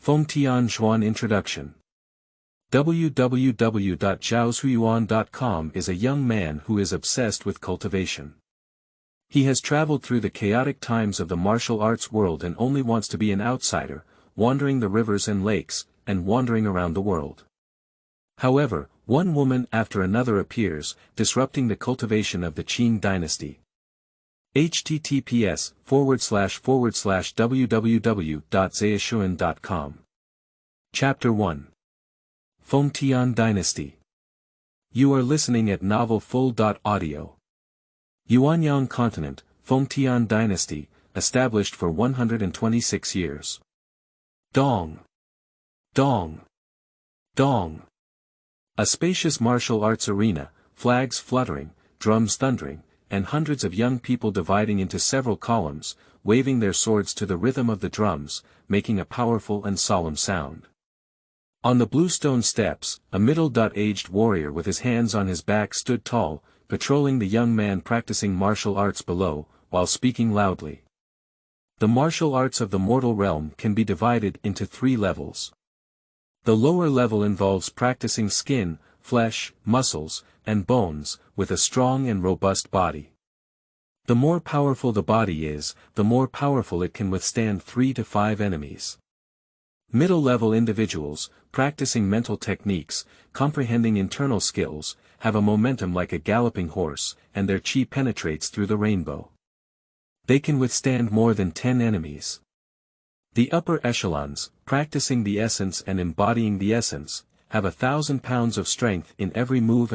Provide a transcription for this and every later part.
Fengtian Biography Introduction. www.zhaoshuyuan.com is a young man who is obsessed with cultivation. He has traveled through the chaotic times of the martial arts world and only wants to be an outsider, wandering the rivers and lakes, and wandering around the world. However, one woman after another appears, disrupting the cultivation of the Qin Dynasty. https://www.zhaoshuyuan.com. Chapter 1. Fengtian Dynasty. You are listening at Novel Full.audio. Yuanyang Continent, Fengtian Dynasty, established for 126 years. Dong. Dong. Dong. A spacious martial arts arena, flags fluttering, drums thundering, and hundreds of young people dividing into several columns, waving their swords to the rhythm of the drums, making a powerful and solemn sound. On the blue stone steps, a middle-aged warrior with his hands on his back stood tall, patrolling the young man practicing martial arts below, while speaking loudly. The martial arts of the mortal realm can be divided into 3 levels. The lower level involves practicing skin, flesh, muscles, and bones, with a strong and robust body. The more powerful the body is, the more powerful it can withstand 3 to 5 enemies. Middle-level individuals, practicing mental techniques, comprehending internal skills, have a momentum like a galloping horse, and their chi penetrates through the rainbow. They can withstand more than 10 enemies. The upper echelons, practicing the essence and embodying the essence, have 1,000 pounds of strength in every move,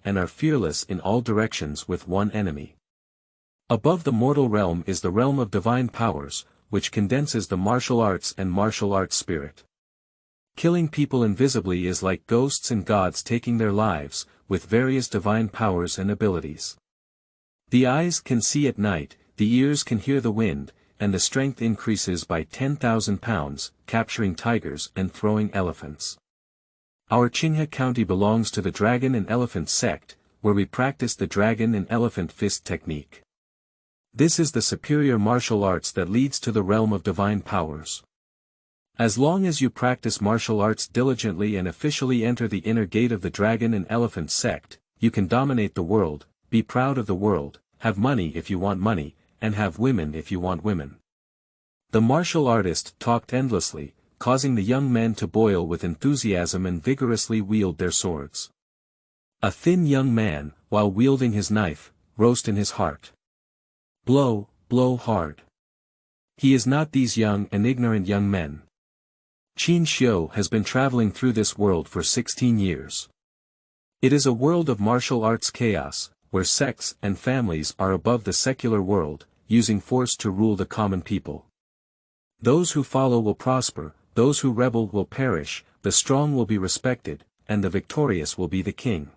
and are fearless in all directions with one enemy. Above the mortal realm is the realm of divine powers, which condenses the martial arts and martial arts spirit. Killing people invisibly is like ghosts and gods taking their lives, with various divine powers and abilities. The eyes can see at night, the ears can hear the wind, and the strength increases by 10,000 pounds, capturing tigers and throwing elephants. Our Qinhe County belongs to the Dragon and Elephant sect, where we practice the Dragon and Elephant Fist technique. This is the superior martial arts that leads to the realm of divine powers. As long as you practice martial arts diligently and officially enter the inner gate of the Dragon and Elephant sect, you can dominate the world, be proud of the world, have money if you want money, and have women if you want women. The martial artist talked endlessly, causing the young men to boil with enthusiasm and vigorously wield their swords. A thin young man, while wielding his knife, roast in his heart. Blow, blow hard. He is not these young and ignorant young men. Qin Xiu has been traveling through this world for 16 years. It is a world of martial arts chaos, where sects and families are above the secular world, using force to rule the common people. Those who follow will prosper, those who rebel will perish, the strong will be respected, and the victorious will be the king.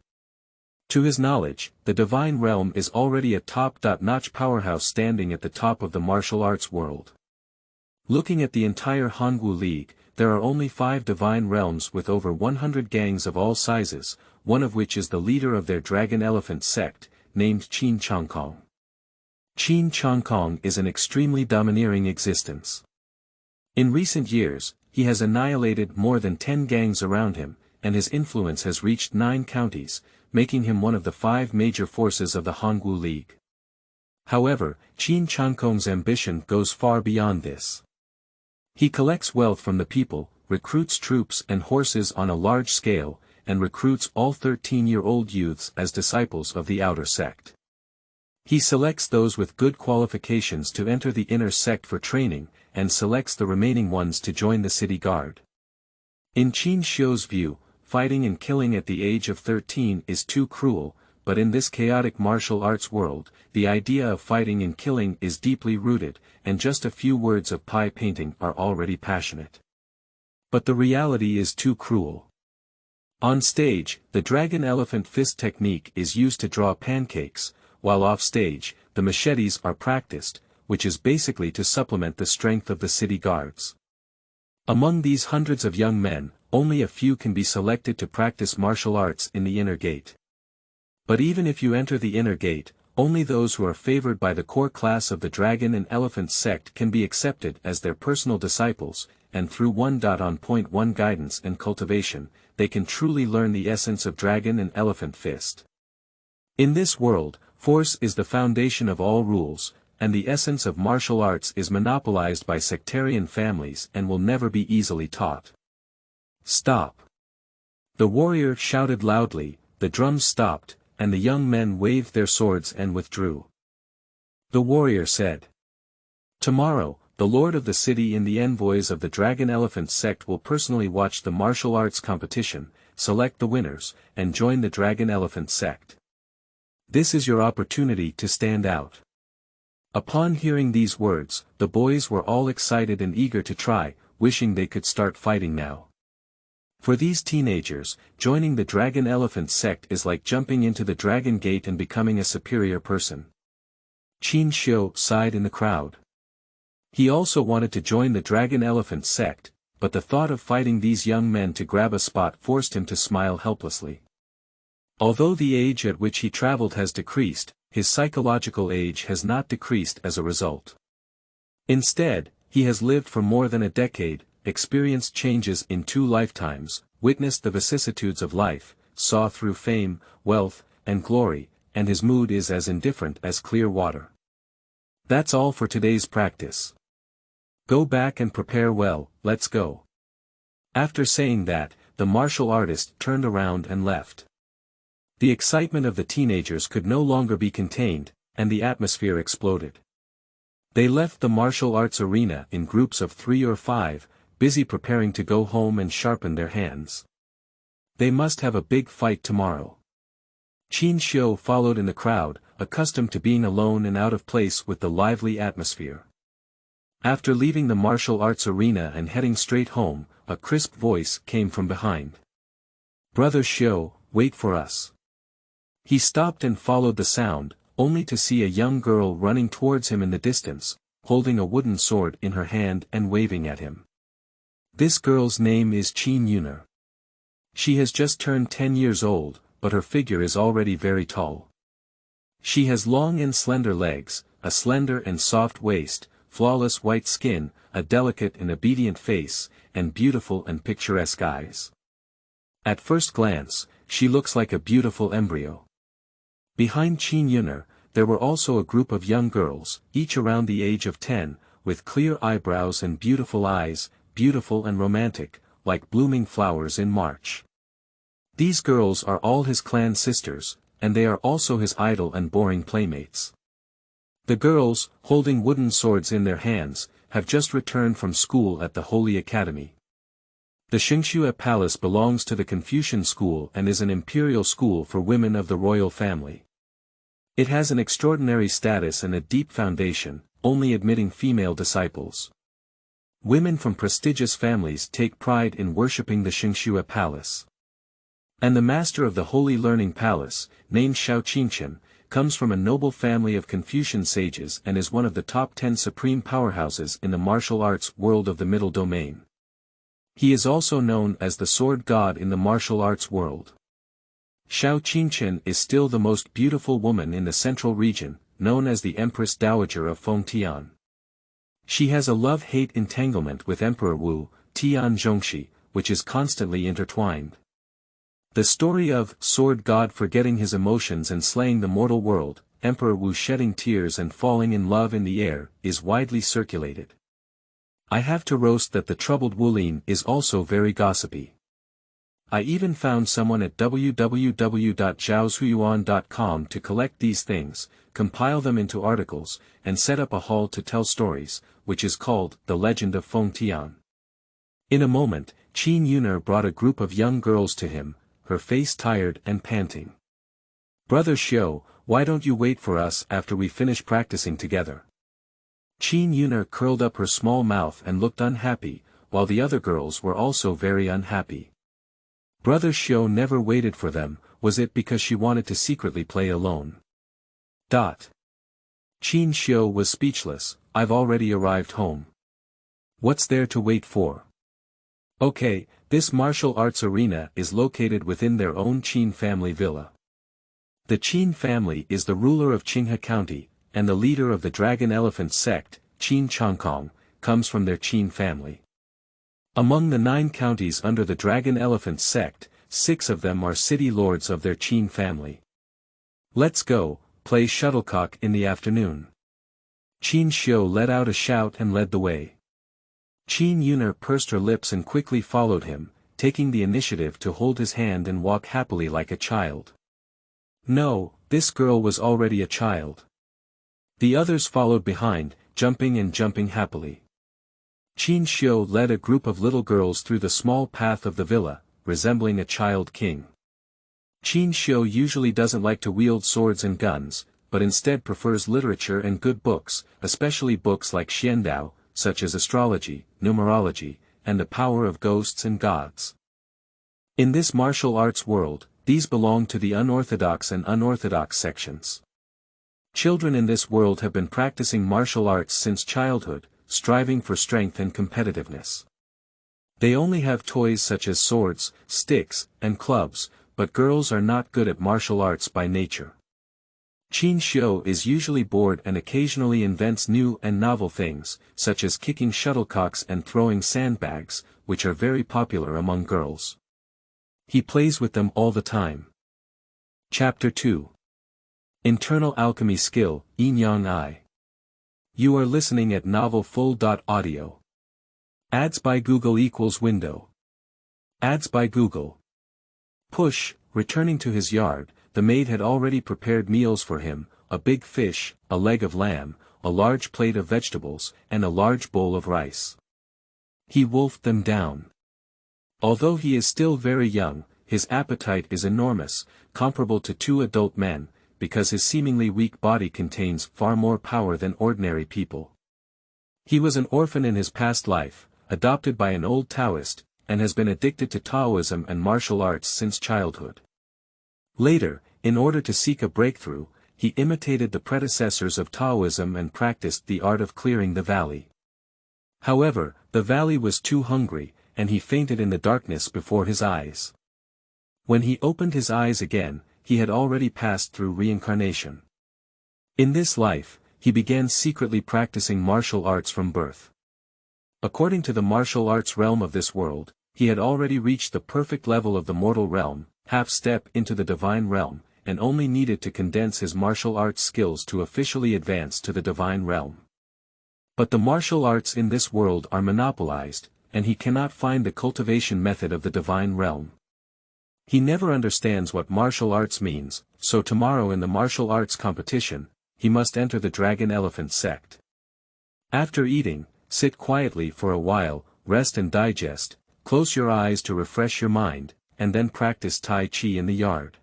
To his knowledge, the divine realm is already a top-notch powerhouse standing at the top of the martial arts world. Looking at the entire Hongwu League, there are only 5 divine realms with over 100 gangs of all sizes, one of which is the leader of their Dragon Elephant sect, named Qin Chongkong. Qin Chongkong is an extremely domineering existence. In recent years, he has annihilated more than 10 gangs around him, and his influence has reached 9 counties, making him one of the 5 major forces of the Hongwu League. However, Qin Chongkong's ambition goes far beyond this. He collects wealth from the people, recruits troops and horses on a large scale, and recruits all 13-year-old youths as disciples of the outer sect. He selects those with good qualifications to enter the inner sect for training, and selects the remaining ones to join the city guard. In Qin Xiu's view, fighting and killing at the age of 13 is too cruel, but in this chaotic martial arts world, the idea of fighting and killing is deeply rooted, and just a few words of pie painting are already passionate. But the reality is too cruel. On stage, the Dragon Elephant Fist technique is used to draw pancakes, while off stage, the machetes are practiced, which is basically to supplement the strength of the city guards. Among these hundreds of young men, only a few can be selected to practice martial arts in the inner gate. But even if you enter the inner gate, only those who are favored by the core class of the Dragon and Elephant sect can be accepted as their personal disciples, and through 1.1.1 guidance and cultivation, they can truly learn the essence of Dragon and Elephant Fist. In this world, force is the foundation of all rules, and the essence of martial arts is monopolized by sectarian families and will never be easily taught. Stop! The warrior shouted loudly, the drums stopped, and the young men waved their swords and withdrew. The warrior said, "Tomorrow, the lord of the city and the envoys of the Dragon Elephant sect will personally watch the martial arts competition, select the winners, and join the Dragon Elephant sect. This is your opportunity to stand out." Upon hearing these words, the boys were all excited and eager to try, wishing they could start fighting now. For these teenagers, joining the Dragon Elephant sect is like jumping into the Dragon Gate and becoming a superior person. Qin Tianyue sighed in the crowd. He also wanted to join the Dragon Elephant sect, but the thought of fighting these young men to grab a spot forced him to smile helplessly. Although the age at which he traveled has decreased, his psychological age has not decreased as a result. Instead, he has lived for more than a decade, experienced changes in 2 lifetimes, witnessed the vicissitudes of life, saw through fame, wealth, and glory, and his mood is as indifferent as clear water. That's all for today's practice. Go back and prepare well, let's go. After saying that, the martial artist turned around and left. The excitement of the teenagers could no longer be contained, and the atmosphere exploded. They left the martial arts arena in groups of 3 or 5, busy preparing to go home and sharpen their hands. They must have a big fight tomorrow. Qin Tianyue followed in the crowd, accustomed to being alone and out of place with the lively atmosphere. After leaving the martial arts arena and heading straight home, a crisp voice came from behind. "Brother Tianyue, wait for us." He stopped and followed the sound, only to see a young girl running towards him in the distance, holding a wooden sword in her hand and waving at him. This girl's name is Qin Tianyue. She has just turned 10 years old, but her figure is already very tall. She has long and slender legs, a slender and soft waist, flawless white skin, a delicate and obedient face, and beautiful and picturesque eyes. At first glance, she looks like a beautiful embryo. Behind Qin Tianyue, there were also a group of young girls, each around the age of 10, with clear eyebrows and beautiful eyes, beautiful and romantic, like blooming flowers in March. These girls are all his clan sisters, and they are also his idle and boring playmates. The girls, holding wooden swords in their hands, have just returned from school at the Holy Academy. The Fengtian Palace belongs to the Confucian school and is an imperial school for women of the royal family. It has an extraordinary status and a deep foundation, only admitting female disciples. Women from prestigious families take pride in worshipping the Fengtian Palace. And the master of the Holy Learning Palace, named Chen, comes from a noble family of Confucian sages and is one of the top 10 supreme powerhouses in the martial arts world of the Middle Domain. He is also known as the Sword God in the martial arts world. Chen is still the most beautiful woman in the central region, known as the Empress Dowager of Fengtian. She has a love-hate entanglement with Emperor Wu, Tian Zhongxi, which is constantly intertwined. The story of Sword God forgetting his emotions and slaying the mortal world, Emperor Wu shedding tears and falling in love in the air, is widely circulated. I have to roast that the troubled Wulin is also very gossipy. I even found someone at www.zhaoshuyuan.com to collect these things, compile them into articles, and set up a hall to tell stories, which is called The Legend of Fengtian. In a moment, Qin Tianyue brought a group of young girls to him, her face tired and panting. "Brother Tianyue, why don't you wait for us after we finish practicing together?" Qin Tianyue curled up her small mouth and looked unhappy, while the other girls were also very unhappy. Brother Tianyue never waited for them, was it because she wanted to secretly play alone? Qin Tianyue was speechless. "I've already arrived home. What's there to wait for?" "Okay, this martial arts arena is located within their own Qin family villa. The Qin family is the ruler of Qinghe County, and the leader of the Dragon Elephant sect, Qin Chongkong, comes from their Qin family. Among the 9 counties under the Dragon Elephant sect, 6 of them are city lords of their Qin family. Let's go, play shuttlecock in the afternoon. Qin Xiu let out a shout and led the way. Qin Yuner pursed her lips and quickly followed him, taking the initiative to hold his hand and walk happily like a child. No, this girl was already a child. The others followed behind, jumping and jumping happily. Qin Xiu led a group of little girls through the small path of the villa, resembling a child king. Qin Xiu usually doesn't like to wield swords and guns, but instead prefers literature and good books, especially books like Xiandao, such as astrology, numerology, and the power of ghosts and gods. In this martial arts world, these belong to the unorthodox and unorthodox sections. Children in this world have been practicing martial arts since childhood, striving for strength and competitiveness. They only have toys such as swords, sticks, and clubs, but girls are not good at martial arts by nature. Qin Xiu is usually bored and occasionally invents new and novel things, such as kicking shuttlecocks and throwing sandbags, which are very popular among girls. He plays with them all the time. Chapter 2. Internal Alchemy Skill, Yin Yang I. You are listening at novelfull.audio. Ads by Google equals window. Ads by Google. Push, returning to his yard, the maid had already prepared meals for him, a big fish, a leg of lamb, a large plate of vegetables, and a large bowl of rice. He wolfed them down. Although he is still very young, his appetite is enormous, comparable to 2 adult men, because his seemingly weak body contains far more power than ordinary people. He was an orphan in his past life, adopted by an old Taoist, and has been addicted to Taoism and martial arts since childhood. Later, in order to seek a breakthrough, he imitated the predecessors of Taoism and practiced the art of clearing the valley. However, the valley was too hungry, and he fainted in the darkness before his eyes. When he opened his eyes again, he had already passed through reincarnation. In this life, he began secretly practicing martial arts from birth. According to the martial arts realm of this world, he had already reached the perfect level of the mortal realm, half step into the divine realm, and only needed to condense his martial arts skills to officially advance to the divine realm. But the martial arts in this world are monopolized, and he cannot find the cultivation method of the divine realm. He never understands what martial arts means, so tomorrow in the martial arts competition, he must enter the Dragon Elephant sect. After eating, sit quietly for a while, rest and digest, close your eyes to refresh your mind, and then practice Tai Chi in the yard.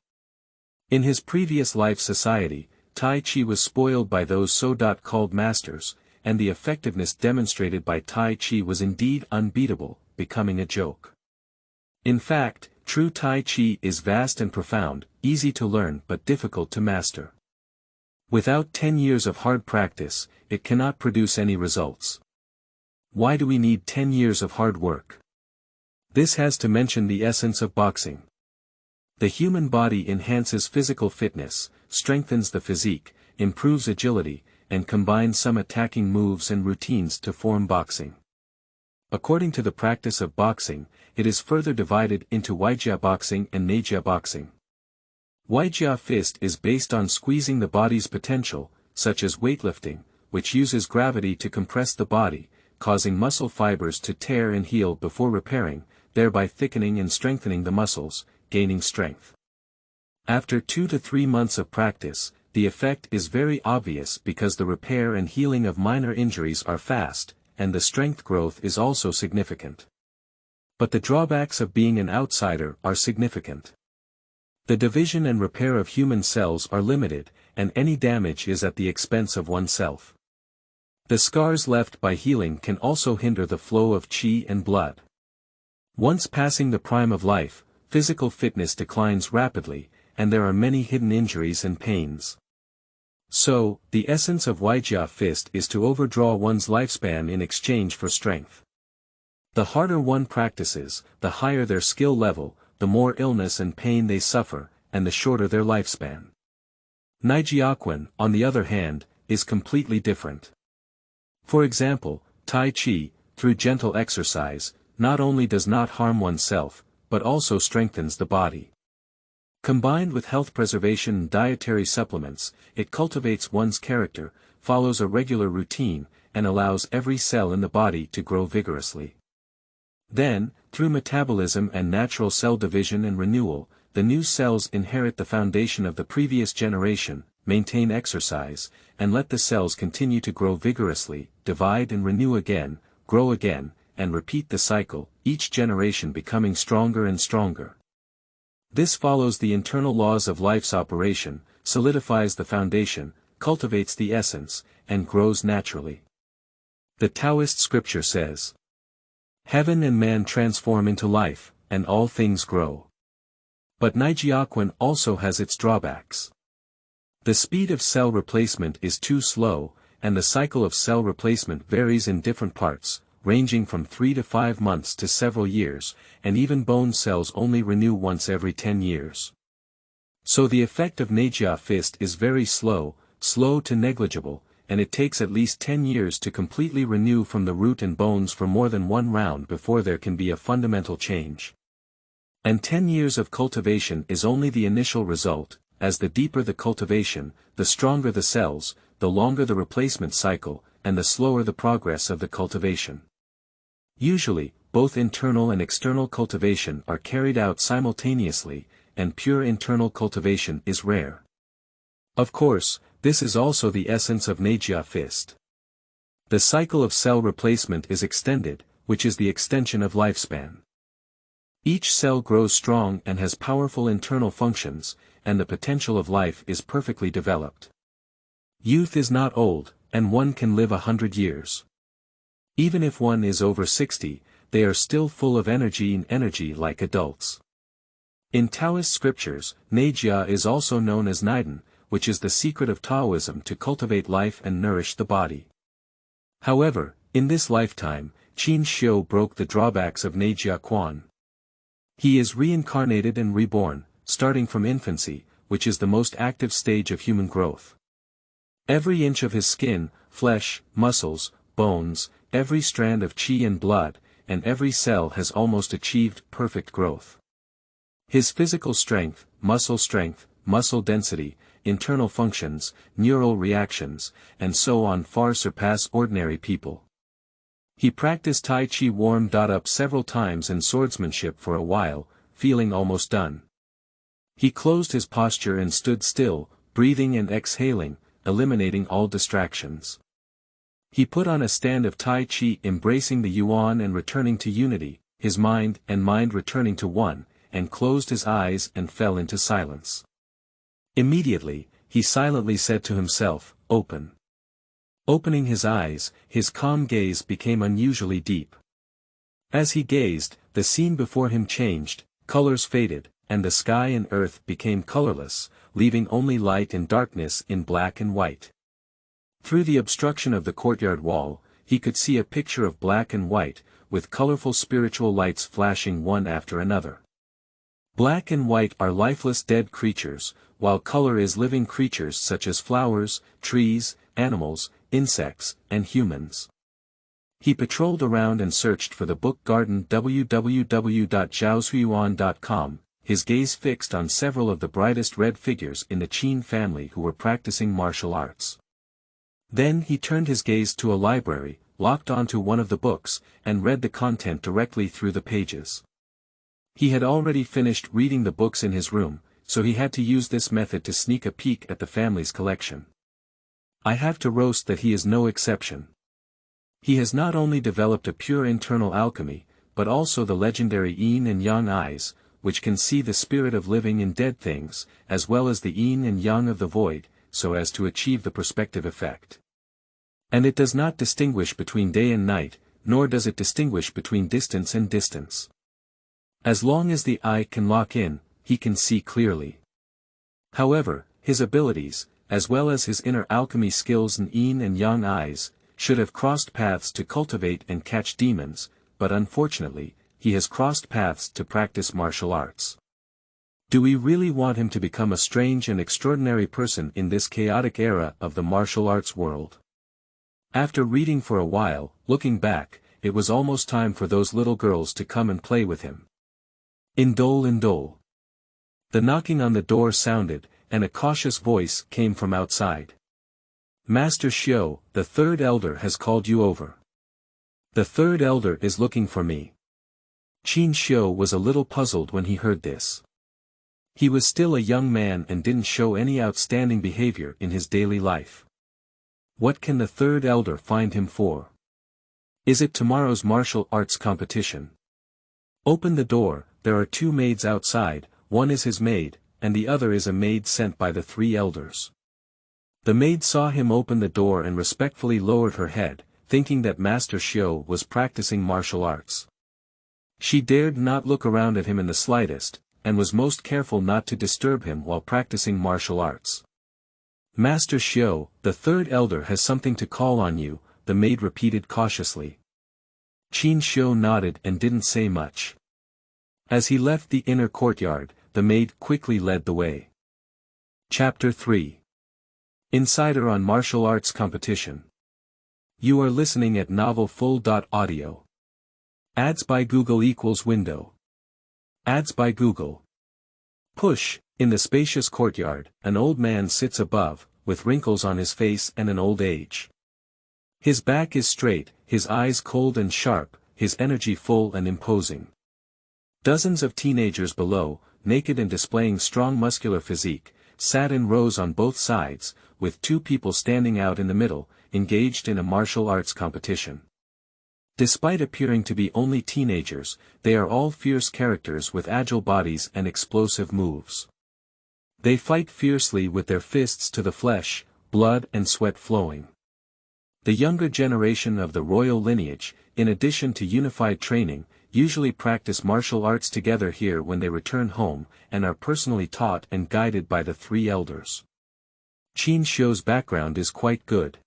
In his previous life society, Tai Chi was spoiled by those so-called masters, and the effectiveness demonstrated by Tai Chi was indeed unbeatable, becoming a joke. In fact, true Tai Chi is vast and profound, easy to learn but difficult to master. Without 10 years of hard practice, it cannot produce any results. Why do we need 10 years of hard work? This has to mention the essence of boxing. The human body enhances physical fitness, strengthens the physique, improves agility, and combines some attacking moves and routines to form boxing. According to the practice of boxing, it is further divided into Weijia boxing and Neijia boxing. Weijia fist is based on squeezing the body's potential, such as weightlifting, which uses gravity to compress the body, causing muscle fibers to tear and heal before repairing, thereby thickening and strengthening the muscles, gaining strength. After 2 to 3 months of practice, the effect is very obvious because the repair and healing of minor injuries are fast, and the strength growth is also significant. But the drawbacks of being an outsider are significant. The division and repair of human cells are limited, and any damage is at the expense of oneself. The scars left by healing can also hinder the flow of qi and blood. Once passing the prime of life, physical fitness declines rapidly, and there are many hidden injuries and pains. So, the essence of Weijia fist is to overdraw one's lifespan in exchange for strength. The harder one practices, the higher their skill level, the more illness and pain they suffer, and the shorter their lifespan. Nijiaquan, on the other hand, is completely different. For example, Tai Chi, through gentle exercise, not only does not harm oneself, but also strengthens the body. Combined with health preservation and dietary supplements, it cultivates one's character, follows a regular routine, and allows every cell in the body to grow vigorously. Then, through metabolism and natural cell division and renewal, the new cells inherit the foundation of the previous generation, maintain exercise, and let the cells continue to grow vigorously, divide and renew again, grow again, and repeat the cycle, each generation becoming stronger and stronger. This follows the internal laws of life's operation, solidifies the foundation, cultivates the essence, and grows naturally. The Taoist scripture says, "Heaven and man transform into life, and all things grow." But Nijiaquan also has its drawbacks. The speed of cell replacement is too slow, and the cycle of cell replacement varies in different parts, ranging from 3 to 5 months to several years, and even bone cells only renew once every 10 years. So the effect of Neijia fist is very slow to negligible, and it takes at least 10 years to completely renew from the root and bones for more than one round before there can be a fundamental change. And 10 years of cultivation is only the initial result, as the deeper the cultivation, the stronger the cells, the longer the replacement cycle, and the slower the progress of the cultivation. Usually, both internal and external cultivation are carried out simultaneously, and pure internal cultivation is rare. Of course, this is also the essence of Neijia fist. The cycle of cell replacement is extended, which is the extension of lifespan. Each cell grows strong and has powerful internal functions, and the potential of life is perfectly developed. Youth is not old, and one can live 100 years. Even if one is over 60, they are still full of energy like adults. In Taoist scriptures, Neijia is also known as Niden, which is the secret of Taoism to cultivate life and nourish the body. However, in this lifetime, Qin Xiu broke the drawbacks of Nijiaquan. He is reincarnated and reborn, starting from infancy, which is the most active stage of human growth. Every inch of his skin, flesh, muscles, bones, every strand of qi and blood, and every cell has almost achieved perfect growth. His physical strength, muscle density, internal functions, neural reactions, and so on far surpass ordinary people. He practiced Tai Chi warmed up several times and swordsmanship for a while, feeling almost done. He closed his posture and stood still, breathing and exhaling, eliminating all distractions. He put on a stand of Tai Chi embracing the Yuan and returning to unity, his mind returning to one, and closed his eyes and fell into silence. Immediately, he silently said to himself, "Open." Opening his eyes, his calm gaze became unusually deep. As he gazed, the scene before him changed, colors faded, and the sky and earth became colorless, leaving only light and darkness in black and white. Through the obstruction of the courtyard wall, he could see a picture of black and white, with colorful spiritual lights flashing one after another. Black and white are lifeless dead creatures, while color is living creatures such as flowers, trees, animals, insects, and humans. He patrolled around and searched for the book garden www.zhaoshuyuan.com, his gaze fixed on several of the brightest red figures in the Qin family who were practicing martial arts. Then he turned his gaze to a library, locked onto one of the books, and read the content directly through the pages. He had already finished reading the books in his room, so he had to use this method to sneak a peek at the family's collection. I have to roast that he is no exception. He has not only developed a pure internal alchemy, but also the legendary yin and yang eyes, which can see the spirit of living in dead things, as well as the yin and yang of the void, so as to achieve the perspective effect. And it does not distinguish between day and night, nor does it distinguish between distance and distance. As long as the eye can lock in, he can see clearly. However, his abilities, as well as his inner alchemy skills and yin and yang eyes, should have crossed paths to cultivate and catch demons, but unfortunately, he has crossed paths to practice martial arts. Do we really want him to become a strange and extraordinary person in this chaotic era of the martial arts world? After reading for a while, looking back, it was almost time for those little girls to come and play with him. Indole indole. The knocking on the door sounded, and a cautious voice came from outside. Master Xiao, the third elder has called you over. The third elder is looking for me. Qin Xiao was a little puzzled when he heard this. He was still a young man and didn't show any outstanding behavior in his daily life. What can the third elder find him for? Is it tomorrow's martial arts competition? Open the door, there are two maids outside, one is his maid, and the other is a maid sent by the three elders. The maid saw him open the door and respectfully lowered her head, thinking that Master Xiao was practicing martial arts. She dared not look around at him in the slightest, and was most careful not to disturb him while practicing martial arts. Master Xiao, the third elder has something to call on you, the maid repeated cautiously. Qin Xiao nodded and didn't say much. As he left the inner courtyard, the maid quickly led the way. Chapter 3. Insider on Martial Arts Competition. You are listening at novelfull.audio. Ads by Google equals window. Ads by Google. Push, in the spacious courtyard, an old man sits above, with wrinkles on his face and an old age. His back is straight, his eyes cold and sharp, his energy full and imposing. Dozens of teenagers below, naked and displaying strong muscular physique, sat in rows on both sides, with two people standing out in the middle, engaged in a martial arts competition. Despite appearing to be only teenagers, they are all fierce characters with agile bodies and explosive moves. They fight fiercely with their fists to the flesh, blood and sweat flowing. The younger generation of the royal lineage, in addition to unified training, usually practice martial arts together here when they return home, and are personally taught and guided by the three elders. Qin Xiao's background is quite good.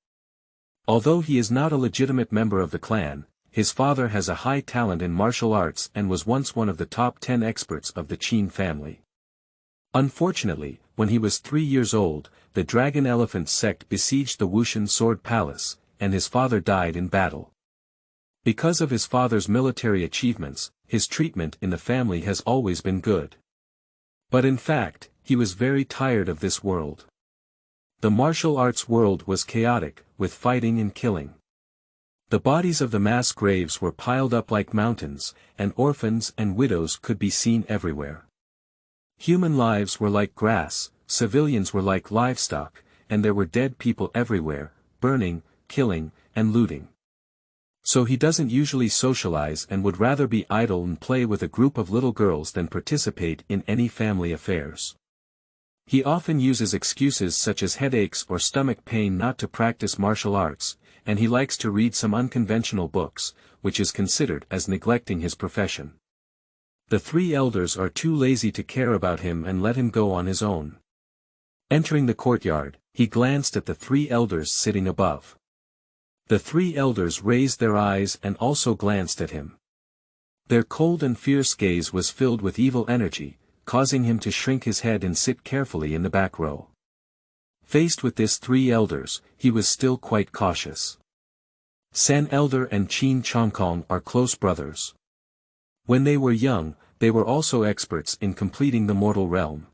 Although he is not a legitimate member of the clan, his father has a high talent in martial arts and was once one of the top 10 experts of the Qin family. Unfortunately, when he was 3 years old, the Dragon Elephant sect besieged the Wushan Sword Palace, and his father died in battle. Because of his father's military achievements, his treatment in the family has always been good. But in fact, he was very tired of this world. The martial arts world was chaotic, with fighting and killing. The bodies of the mass graves were piled up like mountains, and orphans and widows could be seen everywhere. Human lives were like grass, civilians were like livestock, and there were dead people everywhere, burning, killing, and looting. So he doesn't usually socialize and would rather be idle and play with a group of little girls than participate in any family affairs. He often uses excuses such as headaches or stomach pain not to practice martial arts, and he likes to read some unconventional books, which is considered as neglecting his profession. The three elders are too lazy to care about him and let him go on his own. Entering the courtyard, he glanced at the three elders sitting above. The three elders raised their eyes and also glanced at him. Their cold and fierce gaze was filled with evil energy, causing him to shrink his head and sit carefully in the back row. Faced with this three elders, he was still quite cautious. San Elder and Qin Chongkong are close brothers. When they were young, they were also experts in completing the mortal realm.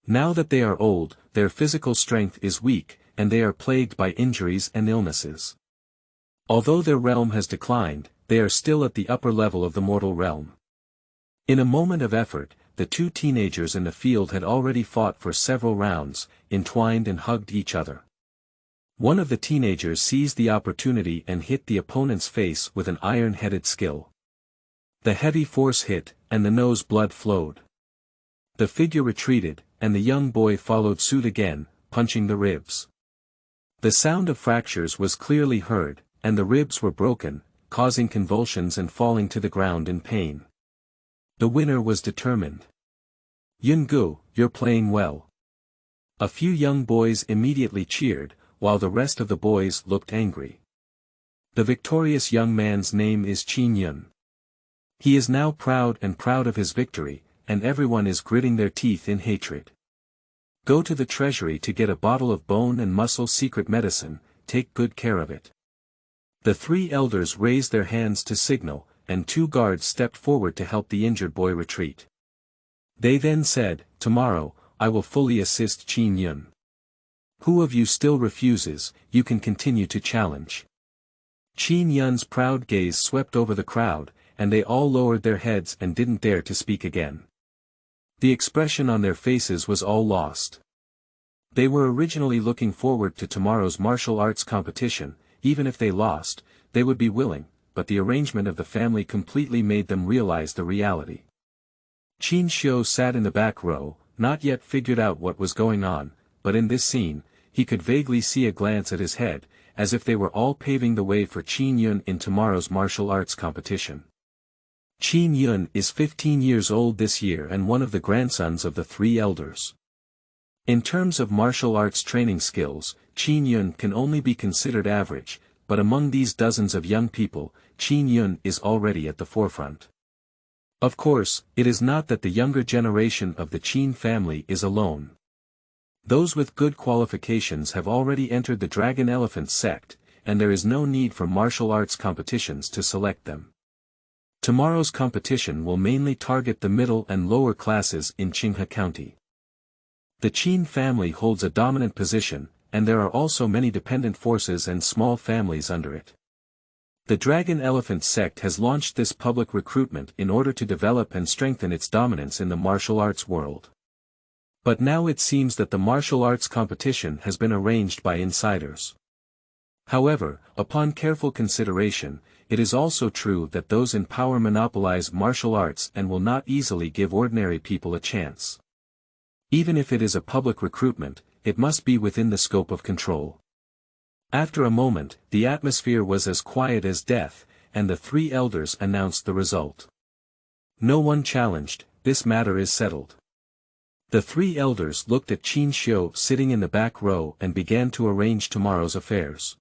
Now that they are old, their physical strength is weak, and they are plagued by injuries and illnesses. Although their realm has declined, they are still at the upper level of the mortal realm. In a moment of effort, the two teenagers in the field had already fought for several rounds, entwined and hugged each other. One of the teenagers seized the opportunity and hit the opponent's face with an iron-headed skill. The heavy force hit, and the nose blood flowed. The figure retreated, and the young boy followed suit again, punching the ribs. The sound of fractures was clearly heard, and the ribs were broken, causing convulsions and falling to the ground in pain. The winner was determined. Yungu, you're playing well. A few young boys immediately cheered, while the rest of the boys looked angry. The victorious young man's name is Qin Yun. He is now proud of his victory, and everyone is gritting their teeth in hatred. Go to the treasury to get a bottle of bone and muscle secret medicine, take good care of it. The three elders raised their hands to signal, and two guards stepped forward to help the injured boy retreat. They then said, "Tomorrow, I will fully assist Qin Yun. Who of you still refuses, you can continue to challenge." Qin Yun's proud gaze swept over the crowd, and they all lowered their heads and didn't dare to speak again. The expression on their faces was all lost. They were originally looking forward to tomorrow's martial arts competition. Even if they lost, they would be willing, but the arrangement of the family completely made them realize the reality. Qin Xiu sat in the back row, not yet figured out what was going on, but in this scene, he could vaguely see a glance at his head, as if they were all paving the way for Qin Yun in tomorrow's martial arts competition. Qin Yun is 15 years old this year and one of the grandsons of the three elders. In terms of martial arts training skills, Qin Yun can only be considered average, but among these dozens of young people, Qin Yun is already at the forefront. Of course, it is not that the younger generation of the Qin family is alone. Those with good qualifications have already entered the Dragon Elephant sect, and there is no need for martial arts competitions to select them. Tomorrow's competition will mainly target the middle and lower classes in Qinghe County. The Qin family holds a dominant position, and there are also many dependent forces and small families under it. The Dragon Elephant sect has launched this public recruitment in order to develop and strengthen its dominance in the martial arts world. But now it seems that the martial arts competition has been arranged by insiders. However, upon careful consideration, it is also true that those in power monopolize martial arts and will not easily give ordinary people a chance. Even if it is a public recruitment, it must be within the scope of control. After a moment, the atmosphere was as quiet as death, and the three elders announced the result. No one challenged, this matter is settled. The three elders looked at Qin Xiu sitting in the back row and began to arrange tomorrow's affairs.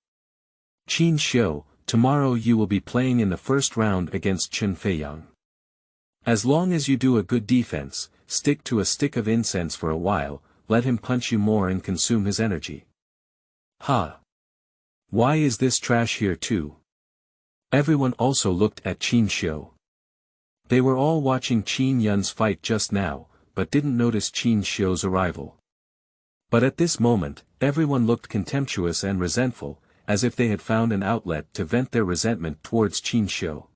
Qin Xiu, tomorrow you will be playing in the first round against Chen Feiyang. As long as you do a good defense, stick to a stick of incense for a while, let him punch you more and consume his energy. Ha! Why is this trash here too? Everyone also looked at Qin Xiu. They were all watching Qin Yun's fight just now, but didn't notice Qin Xiu's arrival. But at this moment, everyone looked contemptuous and resentful, as if they had found an outlet to vent their resentment towards Qin Xiu.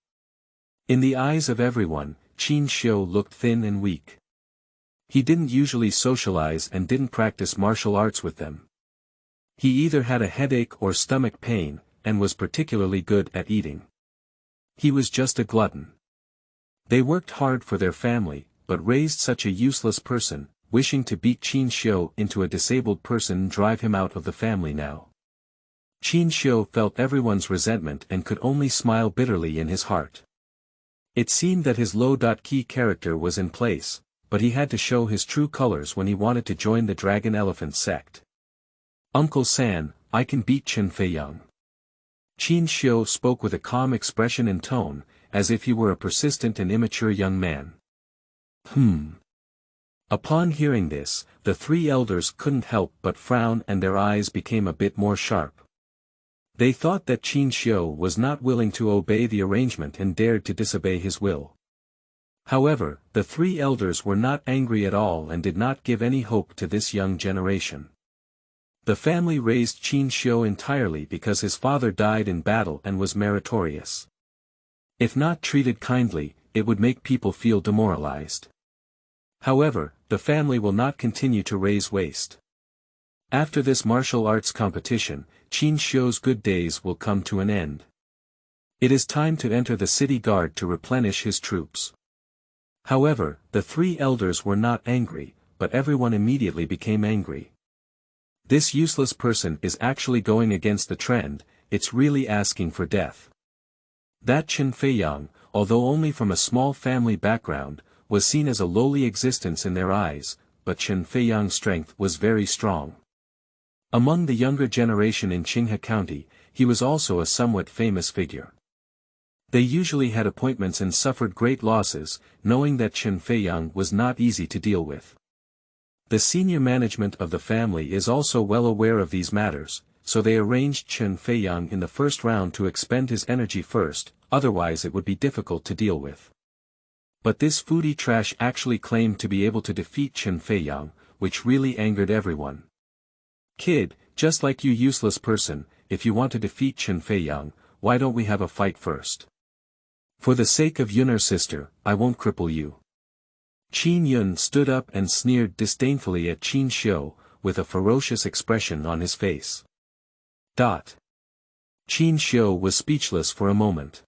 In the eyes of everyone, Qin Xiu looked thin and weak. He didn't usually socialize and didn't practice martial arts with them. He either had a headache or stomach pain, and was particularly good at eating. He was just a glutton. They worked hard for their family, but raised such a useless person, wishing to beat Qin Xiu into a disabled person and drive him out of the family now. Qin Xiu felt everyone's resentment and could only smile bitterly in his heart. It seemed that his low-key character was in place, but he had to show his true colors when he wanted to join the Dragon Elephant sect. "Uncle San, I can beat Chen Feiyang." Qin Xiu spoke with a calm expression and tone, as if he were a persistent and immature young man. Upon hearing this, the three elders couldn't help but frown and their eyes became a bit more sharp. They thought that Qin Xiu was not willing to obey the arrangement and dared to disobey his will. However, the three elders were not angry at all and did not give any hope to this young generation. The family raised Qin Xiu entirely because his father died in battle and was meritorious. If not treated kindly, it would make people feel demoralized. However, the family will not continue to raise waste. After this martial arts competition, Qin Xiu's good days will come to an end. It is time to enter the city guard to replenish his troops. However, the three elders were not angry, but everyone immediately became angry. This useless person is actually going against the trend, it's really asking for death. That Chen Feiyang, although only from a small family background, was seen as a lowly existence in their eyes, but Chen Feiyang's strength was very strong. Among the younger generation in Qinghe County, he was also a somewhat famous figure. They usually had appointments and suffered great losses, knowing that Chen Feiyang was not easy to deal with. The senior management of the family is also well aware of these matters, so they arranged Chen Feiyang in the first round to expend his energy first, otherwise it would be difficult to deal with. But this foodie trash actually claimed to be able to defeat Chen Feiyang, which really angered everyone. "Kid, just like you useless person, if you want to defeat Chen Feiyang, why don't we have a fight first? For the sake of Yun'er's sister, I won't cripple you." Qin Yun stood up and sneered disdainfully at Qin Xiu, with a ferocious expression on his face. Qin Xiu was speechless for a moment.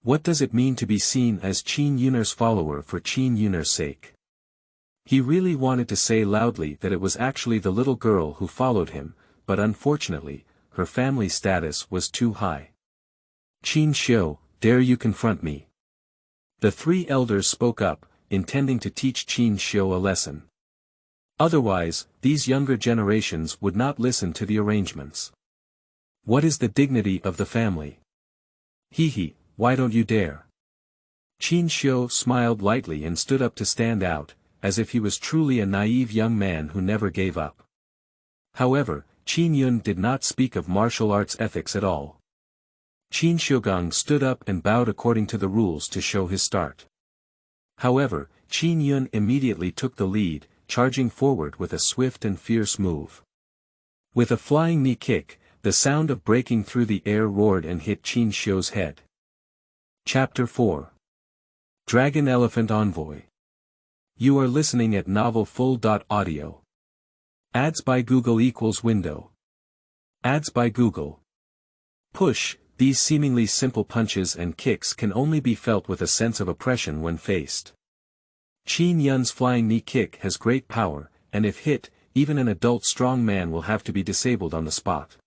What does it mean to be seen as Qin Yun'er's follower for Qin Yun'er's sake? He really wanted to say loudly that it was actually the little girl who followed him, but unfortunately, her family status was too high. "Qin Xiu, dare you confront me?" The three elders spoke up, intending to teach Qin Xiu a lesson. Otherwise, these younger generations would not listen to the arrangements. What is the dignity of the family? He, why don't you dare? Qin Xiu smiled lightly and stood up to stand out, as if he was truly a naive young man who never gave up. However, Qin Yun did not speak of martial arts ethics at all. Qin Xiugang stood up and bowed according to the rules to show his start. However, Qin Yun immediately took the lead, charging forward with a swift and fierce move. With a flying knee kick, the sound of breaking through the air roared and hit Qin Xiu's head. Chapter 4. Dragon Elephant Envoy. You are listening at novelfull.audio. Ads by Google equals window. Ads by Google. Push. These seemingly simple punches and kicks can only be felt with a sense of oppression when faced. Qin Yun's flying knee kick has great power, and if hit, even an adult strong man will have to be disabled on the spot.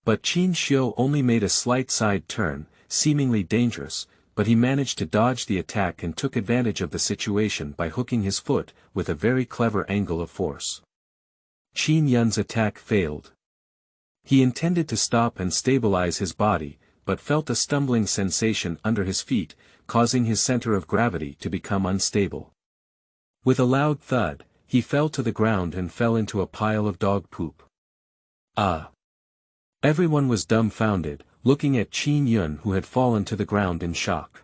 But Qin Xiu only made a slight side turn, seemingly dangerous, but he managed to dodge the attack and took advantage of the situation by hooking his foot, with a very clever angle of force. Qin Yun's attack failed. He intended to stop and stabilize his body, but felt a stumbling sensation under his feet, causing his center of gravity to become unstable. With a loud thud, he fell to the ground and fell into a pile of dog poop. Everyone was dumbfounded, looking at Qin Yun who had fallen to the ground in shock.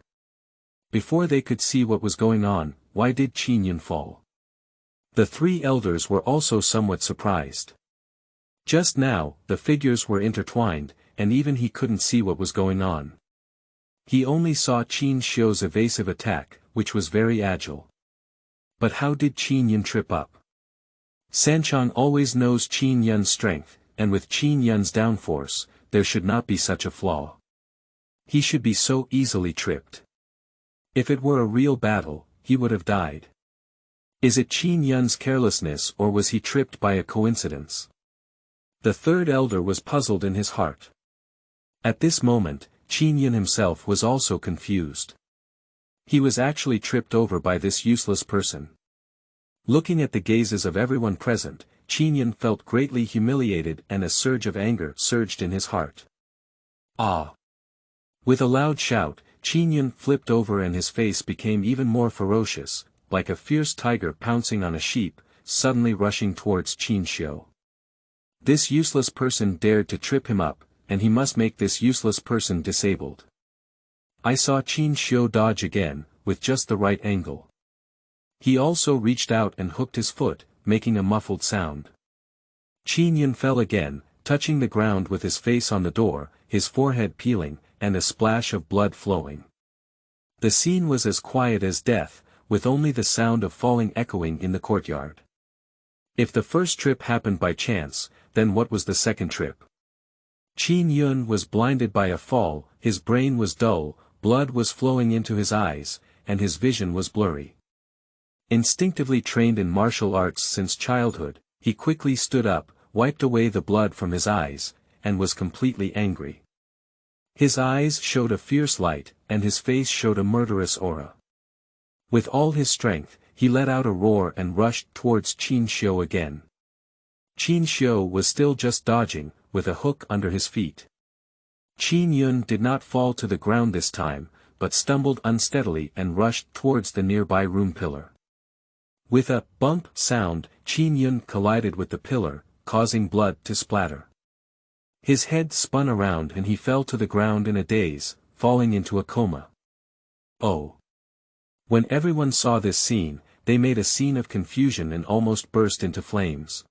Before they could see what was going on, why did Qin Yun fall? The three elders were also somewhat surprised. Just now, the figures were intertwined, and even he couldn't see what was going on. He only saw Qin Xiu's evasive attack, which was very agile. But how did Qin Yun trip up? Sanchong always knows Qin Yun's strength, and with Qin Yun's downforce, there should not be such a flaw. He should be so easily tripped. If it were a real battle, he would have died. Is it Qin Yun's carelessness or was he tripped by a coincidence? The third elder was puzzled in his heart. At this moment, Qin Yun himself was also confused. He was actually tripped over by this useless person. Looking at the gazes of everyone present, Qin Yun felt greatly humiliated and a surge of anger surged in his heart. With a loud shout, Qin Yun flipped over and his face became even more ferocious, like a fierce tiger pouncing on a sheep, suddenly rushing towards Qin Xiu. This useless person dared to trip him up, and he must make this useless person disabled. I saw Qin Xiu dodge again, with just the right angle. He also reached out and hooked his foot, making a muffled sound. Qin Yun fell again, touching the ground with his face on the door, his forehead peeling, and a splash of blood flowing. The scene was as quiet as death, with only the sound of falling echoing in the courtyard. If the first trip happened by chance, then what was the second trip? Qin Yun was blinded by a fall, his brain was dull, blood was flowing into his eyes, and his vision was blurry. Instinctively trained in martial arts since childhood, he quickly stood up, wiped away the blood from his eyes, and was completely angry. His eyes showed a fierce light, and his face showed a murderous aura. With all his strength, he let out a roar and rushed towards Qin Xiu again. Qin Xiu was still just dodging, with a hook under his feet. Qin Yun did not fall to the ground this time, but stumbled unsteadily and rushed towards the nearby room pillar. With a bump sound, Qin Yun collided with the pillar, causing blood to splatter. His head spun around and he fell to the ground in a daze, falling into a coma. Oh! When everyone saw this scene, they made a scene of confusion and almost burst into flames.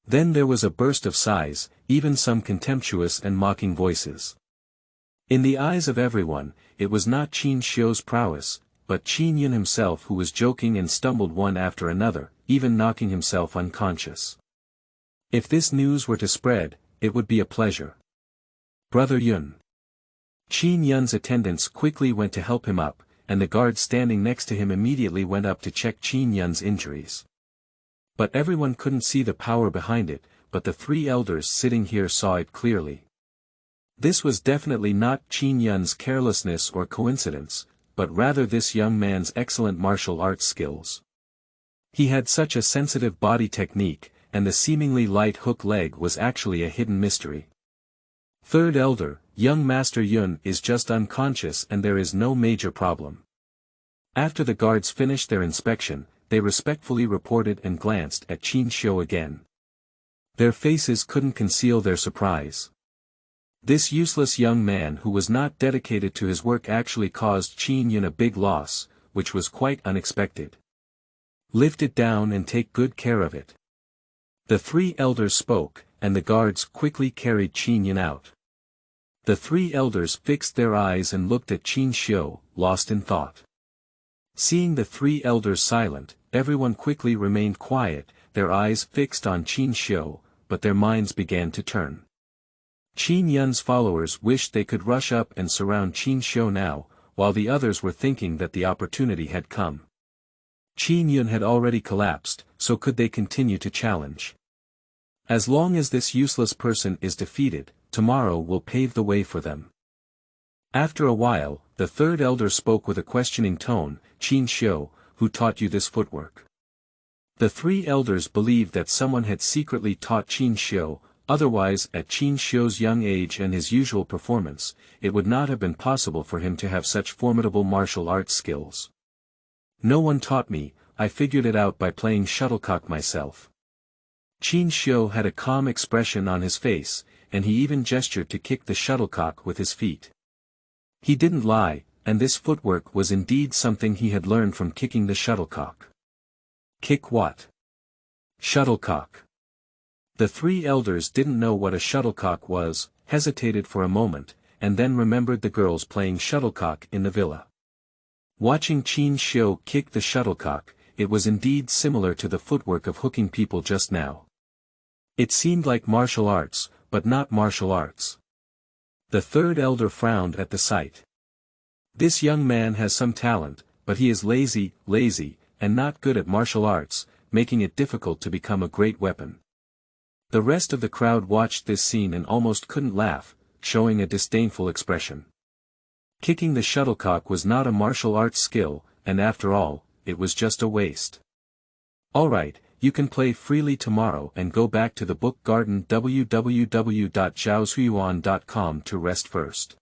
Then there was a burst of sighs, even some contemptuous and mocking voices. In the eyes of everyone, it was not Qin Xiu's prowess, but Qin Yun himself who was joking and stumbled one after another, even knocking himself unconscious. If this news were to spread, it would be a pleasure. Brother Yun. Qin Yun's attendants quickly went to help him up, and the guard standing next to him immediately went up to check Qin Yun's injuries. But everyone couldn't see the power behind it, but the three elders sitting here saw it clearly. This was definitely not Qin Yun's carelessness or coincidence, but rather this young man's excellent martial arts skills. He had such a sensitive body technique, and the seemingly light hook leg was actually a hidden mystery. Third elder, young Master Yun is just unconscious and there is no major problem. After the guards finished their inspection, they respectfully reported and glanced at Qin Xiu again. Their faces couldn't conceal their surprise. This useless young man who was not dedicated to his work actually caused Qin Yun a big loss, which was quite unexpected. Lift it down and take good care of it. The three elders spoke, and the guards quickly carried Qin Yun out. The three elders fixed their eyes and looked at Qin Xiu, lost in thought. Seeing the three elders silent, everyone quickly remained quiet, their eyes fixed on Qin Xiu, but their minds began to turn. Qin Yun's followers wished they could rush up and surround Qin Xiu now, while the others were thinking that the opportunity had come. Qin Yun had already collapsed, so could they continue to challenge? As long as this useless person is defeated, tomorrow will pave the way for them. After a while, the third elder spoke with a questioning tone, Qin Xiu, who taught you this footwork? The three elders believed that someone had secretly taught Qin Xiu, otherwise at Qin Xiu's young age and his usual performance, it would not have been possible for him to have such formidable martial arts skills. No one taught me, I figured it out by playing shuttlecock myself. Qin Xiu had a calm expression on his face, and he even gestured to kick the shuttlecock with his feet. He didn't lie, and this footwork was indeed something he had learned from kicking the shuttlecock. Kick what? Shuttlecock. The three elders didn't know what a shuttlecock was, hesitated for a moment, and then remembered the girls playing shuttlecock in the villa. Watching Qin Xiu kick the shuttlecock, it was indeed similar to the footwork of hooking people just now. It seemed like martial arts, but not martial arts. The third elder frowned at the sight. This young man has some talent, but he is lazy, and not good at martial arts, making it difficult to become a great weapon. The rest of the crowd watched this scene and almost couldn't laugh, showing a disdainful expression. Kicking the shuttlecock was not a martial arts skill, and after all, it was just a waste. Alright, you can play freely tomorrow and go back to the book garden www.zhaoshuyuan.com to rest first.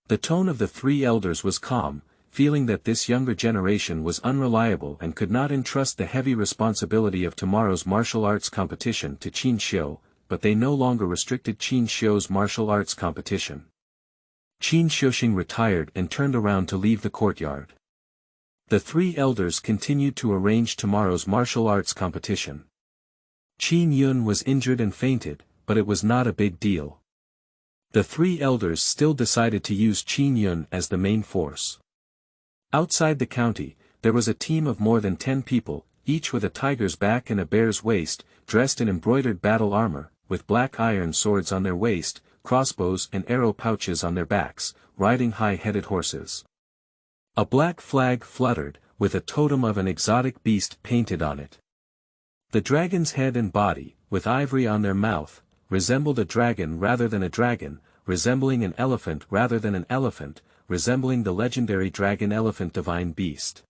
The tone of the three elders was calm, feeling that this younger generation was unreliable and could not entrust the heavy responsibility of tomorrow's martial arts competition to Qin Xiu, but they no longer restricted Qin Xiu's martial arts competition. Qin Xiuxing retired and turned around to leave the courtyard. The three elders continued to arrange tomorrow's martial arts competition. Qin Yun was injured and fainted, but it was not a big deal. The three elders still decided to use Qin Yun as the main force. Outside the county, there was a team of more than 10 people, each with a tiger's back and a bear's waist, dressed in embroidered battle armor, with black iron swords on their waist, crossbows and arrow pouches on their backs, riding high-headed horses. A black flag fluttered, with a totem of an exotic beast painted on it. The dragon's head and body, with ivory on their mouth, resembled a dragon rather than a dragon, resembling an elephant rather than an elephant, resembling the legendary dragon-elephant divine beast.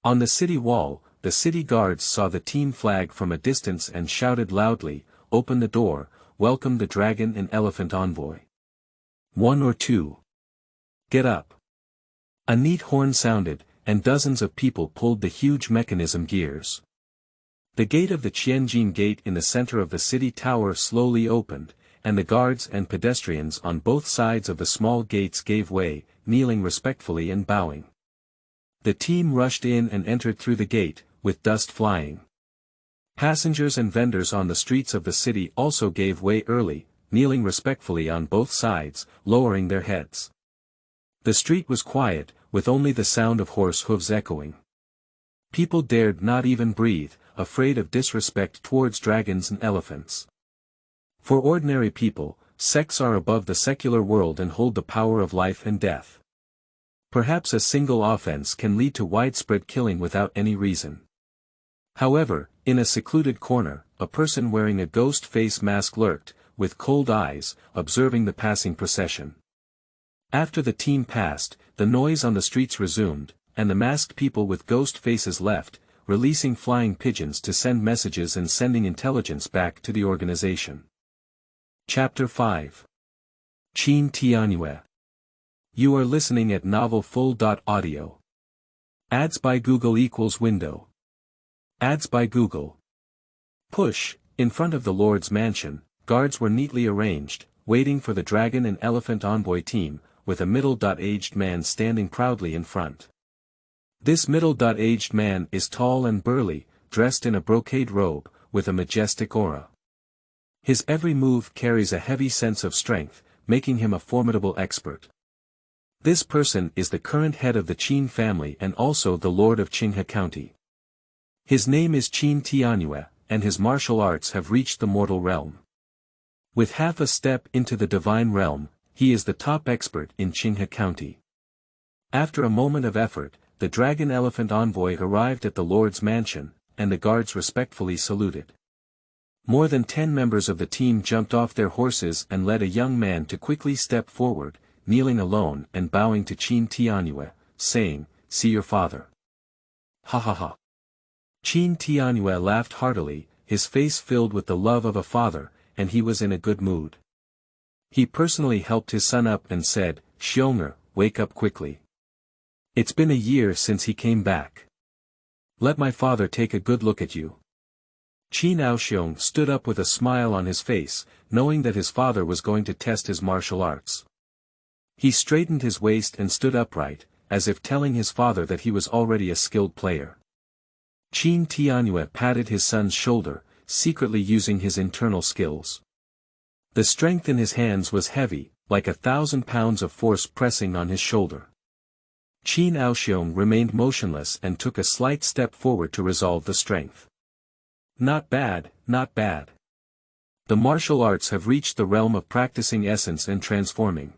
On the city wall, the city guards saw the team flag from a distance and shouted loudly, "Open the door, welcome the dragon and elephant envoy." 1 or 2. Get up. A neat horn sounded, and dozens of people pulled the huge mechanism gears. The gate of the Tianjin Gate in the center of the city tower slowly opened, and the guards and pedestrians on both sides of the small gates gave way, kneeling respectfully and bowing. The team rushed in and entered through the gate, with dust flying. Passengers and vendors on the streets of the city also gave way early, kneeling respectfully on both sides, lowering their heads. The street was quiet, with only the sound of horse hooves echoing. People dared not even breathe, afraid of disrespect towards dragons and elephants. For ordinary people, sects are above the secular world and hold the power of life and death. Perhaps a single offense can lead to widespread killing without any reason. However, in a secluded corner, a person wearing a ghost face mask lurked, with cold eyes, observing the passing procession. After the team passed, the noise on the streets resumed, and the masked people with ghost faces left, releasing flying pigeons to send messages and sending intelligence back to the organization. Chapter 5. Qin Tianyue. You are listening at novelfull.audio. Ads by Google equals window. Ads by Google. Push. In front of the Lord's mansion, guards were neatly arranged, waiting for the dragon and elephant envoy team, with a middle-aged man standing proudly in front. This middle-aged man is tall and burly, dressed in a brocade robe, with a majestic aura. His every move carries a heavy sense of strength, making him a formidable expert. This person is the current head of the Qin family and also the Lord of Qinghe County. His name is Qin Tianyue, and his martial arts have reached the mortal realm. With half a step into the divine realm, he is the top expert in Qinghe County. After a moment of effort, the dragon elephant envoy arrived at the Lord's mansion, and the guards respectfully saluted. More than 10 members of the team jumped off their horses and led a young man to quickly step forward, kneeling alone and bowing to Qin Tianyue, saying, "See your father." Ha ha ha. Qin Tianyue laughed heartily, his face filled with the love of a father, and he was in a good mood. He personally helped his son up and said, "Xiong'er, wake up quickly. It's been a year since he came back. Let my father take a good look at you." Qin Aoxiong stood up with a smile on his face, knowing that his father was going to test his martial arts. He straightened his waist and stood upright, as if telling his father that he was already a skilled player. Qin Tianyue patted his son's shoulder, secretly using his internal skills. The strength in his hands was heavy, like 1,000 pounds of force pressing on his shoulder. Qin Aoxiong remained motionless and took a slight step forward to resolve the strength. Not bad, not bad. The martial arts have reached the realm of practicing essence and transforming.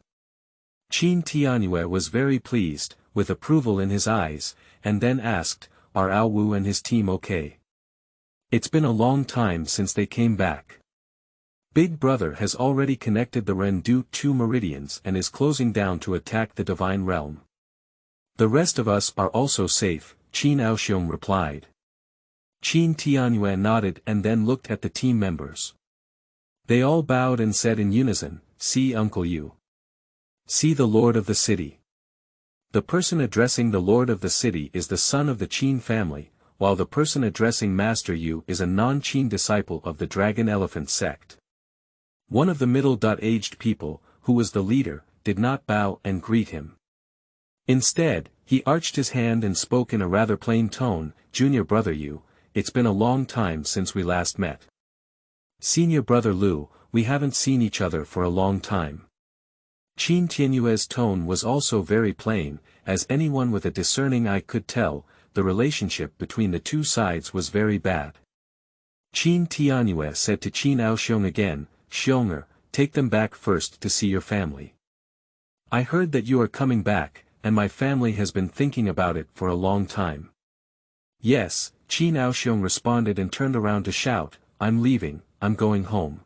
Qin Tianyue was very pleased, with approval in his eyes, and then asked, "Are Ao Wu and his team okay? It's been a long time since they came back. Big Brother has already connected the Rendu 2 meridians and is closing down to attack the divine realm. The rest of us are also safe," Qin Aoxiong replied. Qin Tianyue nodded and then looked at the team members. They all bowed and said in unison, "See Uncle Yu. See the Lord of the city." The person addressing the Lord of the city is the son of the Qin family, while the person addressing Master Yu is a non-Qin disciple of the Dragon Elephant sect. One of the middle-aged people, who was the leader, did not bow and greet him. Instead, he arched his hand and spoke in a rather plain tone, "Junior brother Yu, it's been a long time since we last met. Senior brother Lu, we haven't seen each other for a long time." Qin Tianyue's tone was also very plain, as anyone with a discerning eye could tell, the relationship between the two sides was very bad. Qin Tianyue said to Qin Aoxiong again, "Xiong'er, take them back first to see your family. I heard that you are coming back, and my family has been thinking about it for a long time." "Yes," Qin Aoxiong responded and turned around to shout, "I'm leaving, I'm going home."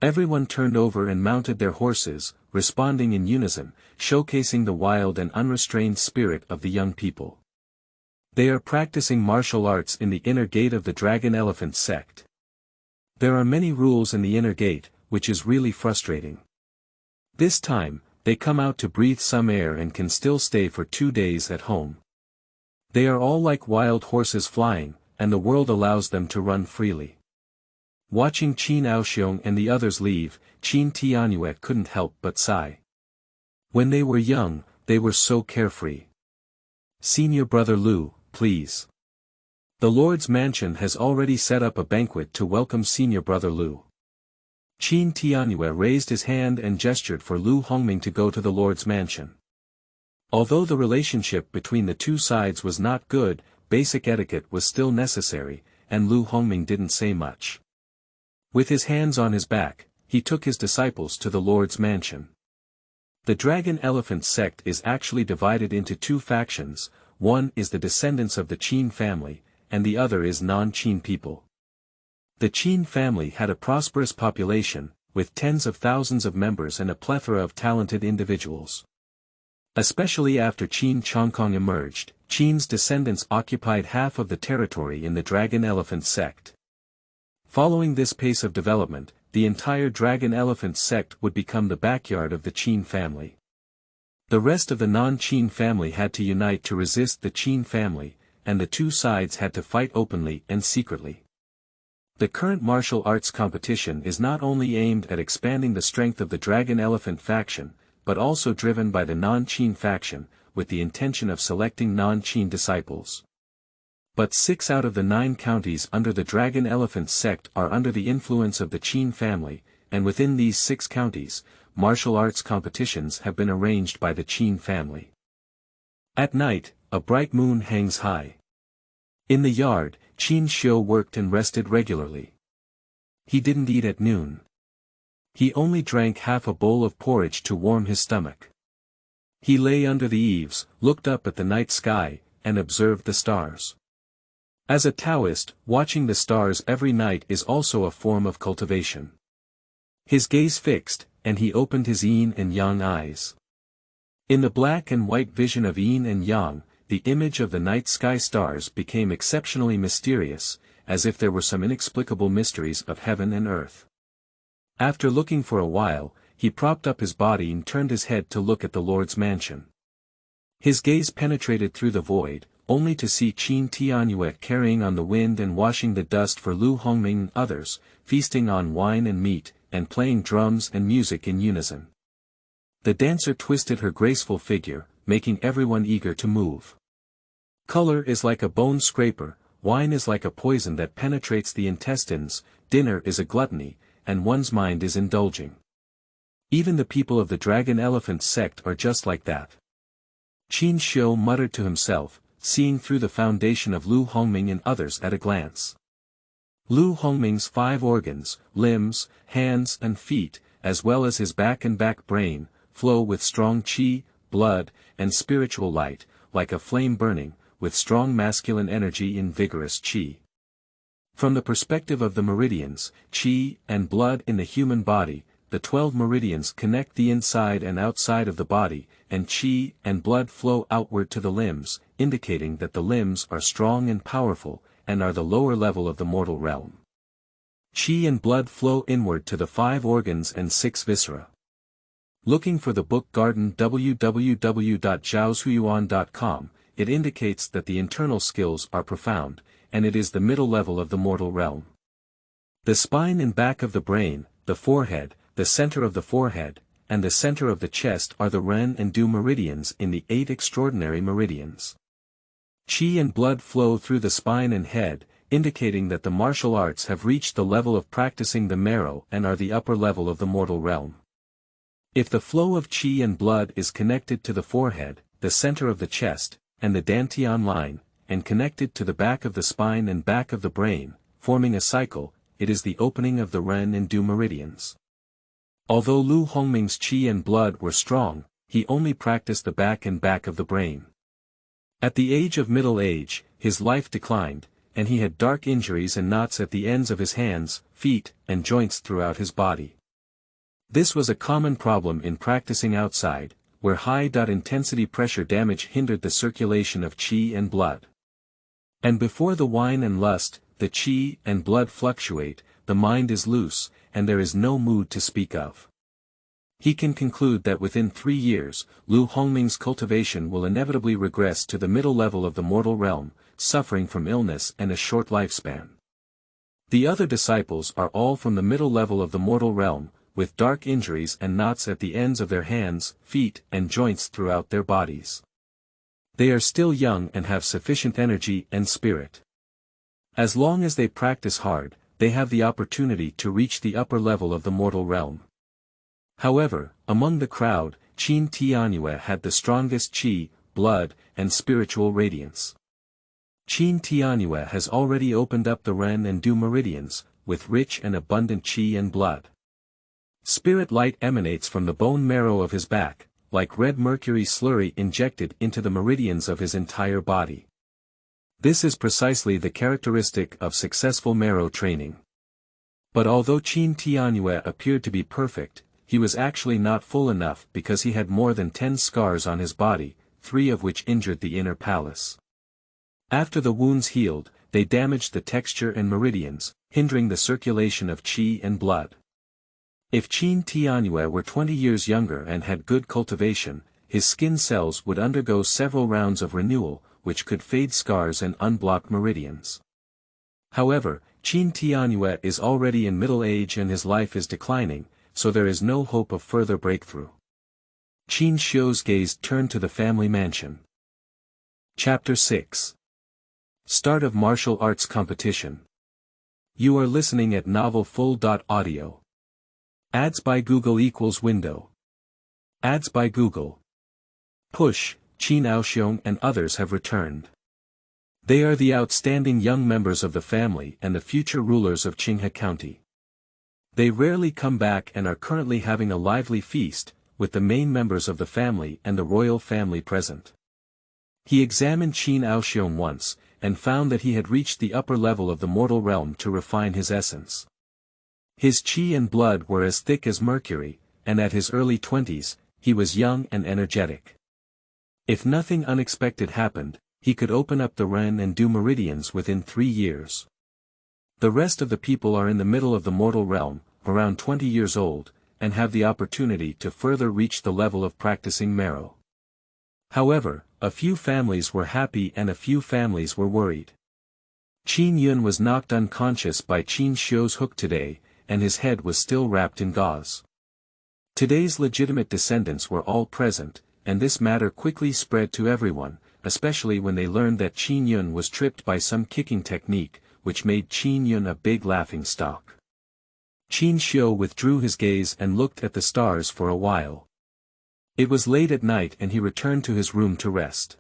Everyone turned over and mounted their horses, responding in unison, showcasing the wild and unrestrained spirit of the young people. They are practicing martial arts in the inner gate of the Dragon Elephant sect. There are many rules in the inner gate, which is really frustrating. This time, they come out to breathe some air and can still stay for 2 days at home. They are all like wild horses flying, and the world allows them to run freely. Watching Qin Aoxiong and the others leave, Qin Tianyue couldn't help but sigh. When they were young, they were so carefree. Senior brother Lu, please. The Lord's mansion has already set up a banquet to welcome senior brother Lu. Qin Tianyue raised his hand and gestured for Lu Hongming to go to the Lord's mansion. Although the relationship between the two sides was not good, basic etiquette was still necessary, and Lu Hongming didn't say much. With his hands on his back, he took his disciples to the Lord's mansion. The Dragon Elephant sect is actually divided into two factions, one is the descendants of the Qin family, and the other is non-Qin people. The Qin family had a prosperous population, with tens of thousands of members and a plethora of talented individuals. Especially after Qin Chongkong emerged, Qin's descendants occupied half of the territory in the Dragon Elephant sect. Following this pace of development, the entire Dragon Elephant sect would become the backyard of the Qin family. The rest of the non-Qin family had to unite to resist the Qin family, and the two sides had to fight openly and secretly. The current martial arts competition is not only aimed at expanding the strength of the Dragon Elephant faction, but also driven by the non-Qin faction, with the intention of selecting non-Qin disciples. But 6 out of the 9 counties under the Dragon Elephant sect are under the influence of the Qin family, and within these 6 counties, martial arts competitions have been arranged by the Qin family. At night, a bright moon hangs high. In the yard, Qin Xiu worked and rested regularly. He didn't eat at noon. He only drank half a bowl of porridge to warm his stomach. He lay under the eaves, looked up at the night sky, and observed the stars. As a Taoist, watching the stars every night is also a form of cultivation. His gaze fixed, and he opened his yin and yang eyes. In the black and white vision of yin and yang, the image of the night sky stars became exceptionally mysterious, as if there were some inexplicable mysteries of heaven and earth. After looking for a while, he propped up his body and turned his head to look at the Lord's mansion. His gaze penetrated through the void, only to see Qin Tianyue carrying on the wind and washing the dust for Lu Hongming and others, feasting on wine and meat, and playing drums and music in unison. The dancer twisted her graceful figure, making everyone eager to move. Color is like a bone scraper, wine is like a poison that penetrates the intestines, dinner is a gluttony, and one's mind is indulging. Even the people of the Dragon Elephant sect are just like that. Qin Xiu muttered to himself, seeing through the foundation of Lu Hongming and others at a glance. Lu Hongming's 5 organs, limbs, hands and feet, as well as his back and back brain, flow with strong qi, blood, and spiritual light, like a flame burning, with strong masculine energy in vigorous qi. From the perspective of the meridians, qi and blood in the human body, the 12 meridians connect the inside and outside of the body, and qi and blood flow outward to the limbs, indicating that the limbs are strong and powerful, and are the lower level of the mortal realm. Qi and blood flow inward to the 5 organs and 6 viscera. Looking for the book Garden www.zhaoshuyuan.com, it indicates that the internal skills are profound, and it is the middle level of the mortal realm. The spine and back of the brain, the forehead, the center of the forehead, and the center of the chest are the Ren and Du meridians in the 8 extraordinary meridians. Qi and blood flow through the spine and head, indicating that the martial arts have reached the level of practicing the marrow and are the upper level of the mortal realm. If the flow of qi and blood is connected to the forehead, the center of the chest, and the Dantian line, and connected to the back of the spine and back of the brain, forming a cycle, it is the opening of the Ren and Du meridians. Although Lu Hongming's qi and blood were strong, he only practiced the back and back of the brain. At the age of middle age, his life declined, and he had dark injuries and knots at the ends of his hands, feet, and joints throughout his body. This was a common problem in practicing outside, where high-intensity pressure damage hindered the circulation of qi and blood. And before the wine and lust, the qi and blood fluctuate, the mind is loose, and there is no mood to speak of. He can conclude that within 3 years, Lu Hongming's cultivation will inevitably regress to the middle level of the mortal realm, suffering from illness and a short lifespan. The other disciples are all from the middle level of the mortal realm, with dark injuries and knots at the ends of their hands, feet, and joints throughout their bodies. They are still young and have sufficient energy and spirit. As long as they practice hard, they have the opportunity to reach the upper level of the mortal realm. However, among the crowd, Qin Tianyue had the strongest qi, blood, and spiritual radiance. Qin Tianyue has already opened up the Ren and Du meridians, with rich and abundant qi and blood. Spirit light emanates from the bone marrow of his back, like red mercury slurry injected into the meridians of his entire body. This is precisely the characteristic of successful marrow training. But although Qin Tianyue appeared to be perfect, he was actually not full enough because he had more than 10 scars on his body, 3 of which injured the inner palace. After the wounds healed, they damaged the texture and meridians, hindering the circulation of qi and blood. If Qin Tianyue were 20 years younger and had good cultivation, his skin cells would undergo several rounds of renewal, which could fade scars and unblock meridians. However, Qin Tianyue is already in middle age and his life is declining, so there is no hope of further breakthrough. Qin Xiu's gaze turned to the family mansion. Chapter 6. Start of Martial Arts Competition. You are listening at novelfull.audio. Ads by Google equals window. Ads by Google. Push, Qin Aoxiong and others have returned. They are the outstanding young members of the family and the future rulers of Qinghe County. They rarely come back and are currently having a lively feast, with the main members of the family and the royal family present. He examined Qin Aoxiong once, and found that he had reached the upper level of the mortal realm to refine his essence. His qi and blood were as thick as mercury, and at his early 20s, he was young and energetic. If nothing unexpected happened, he could open up the Ren and Du meridians within 3 years. The rest of the people are in the middle of the mortal realm, around 20 years old, and have the opportunity to further reach the level of practicing marrow. However, a few families were happy and a few families were worried. Qin Yun was knocked unconscious by Qin Xiu's hook today, and his head was still wrapped in gauze. Today's legitimate descendants were all present, and this matter quickly spread to everyone, especially when they learned that Qin Yun was tripped by some kicking technique, which made Qin Yun a big laughingstock. Qin Xiu withdrew his gaze and looked at the stars for a while. It was late at night and he returned to his room to rest.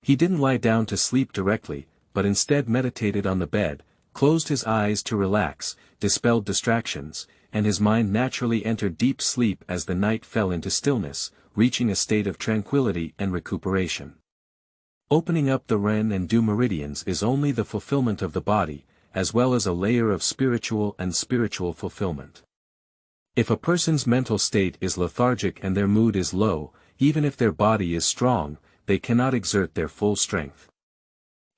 He didn't lie down to sleep directly, but instead meditated on the bed, closed his eyes to relax, dispelled distractions, and his mind naturally entered deep sleep as the night fell into stillness, reaching a state of tranquility and recuperation. Opening up the Ren and Du meridians is only the fulfillment of the body, as well as a layer of spiritual fulfillment. If a person's mental state is lethargic and their mood is low, even if their body is strong, they cannot exert their full strength.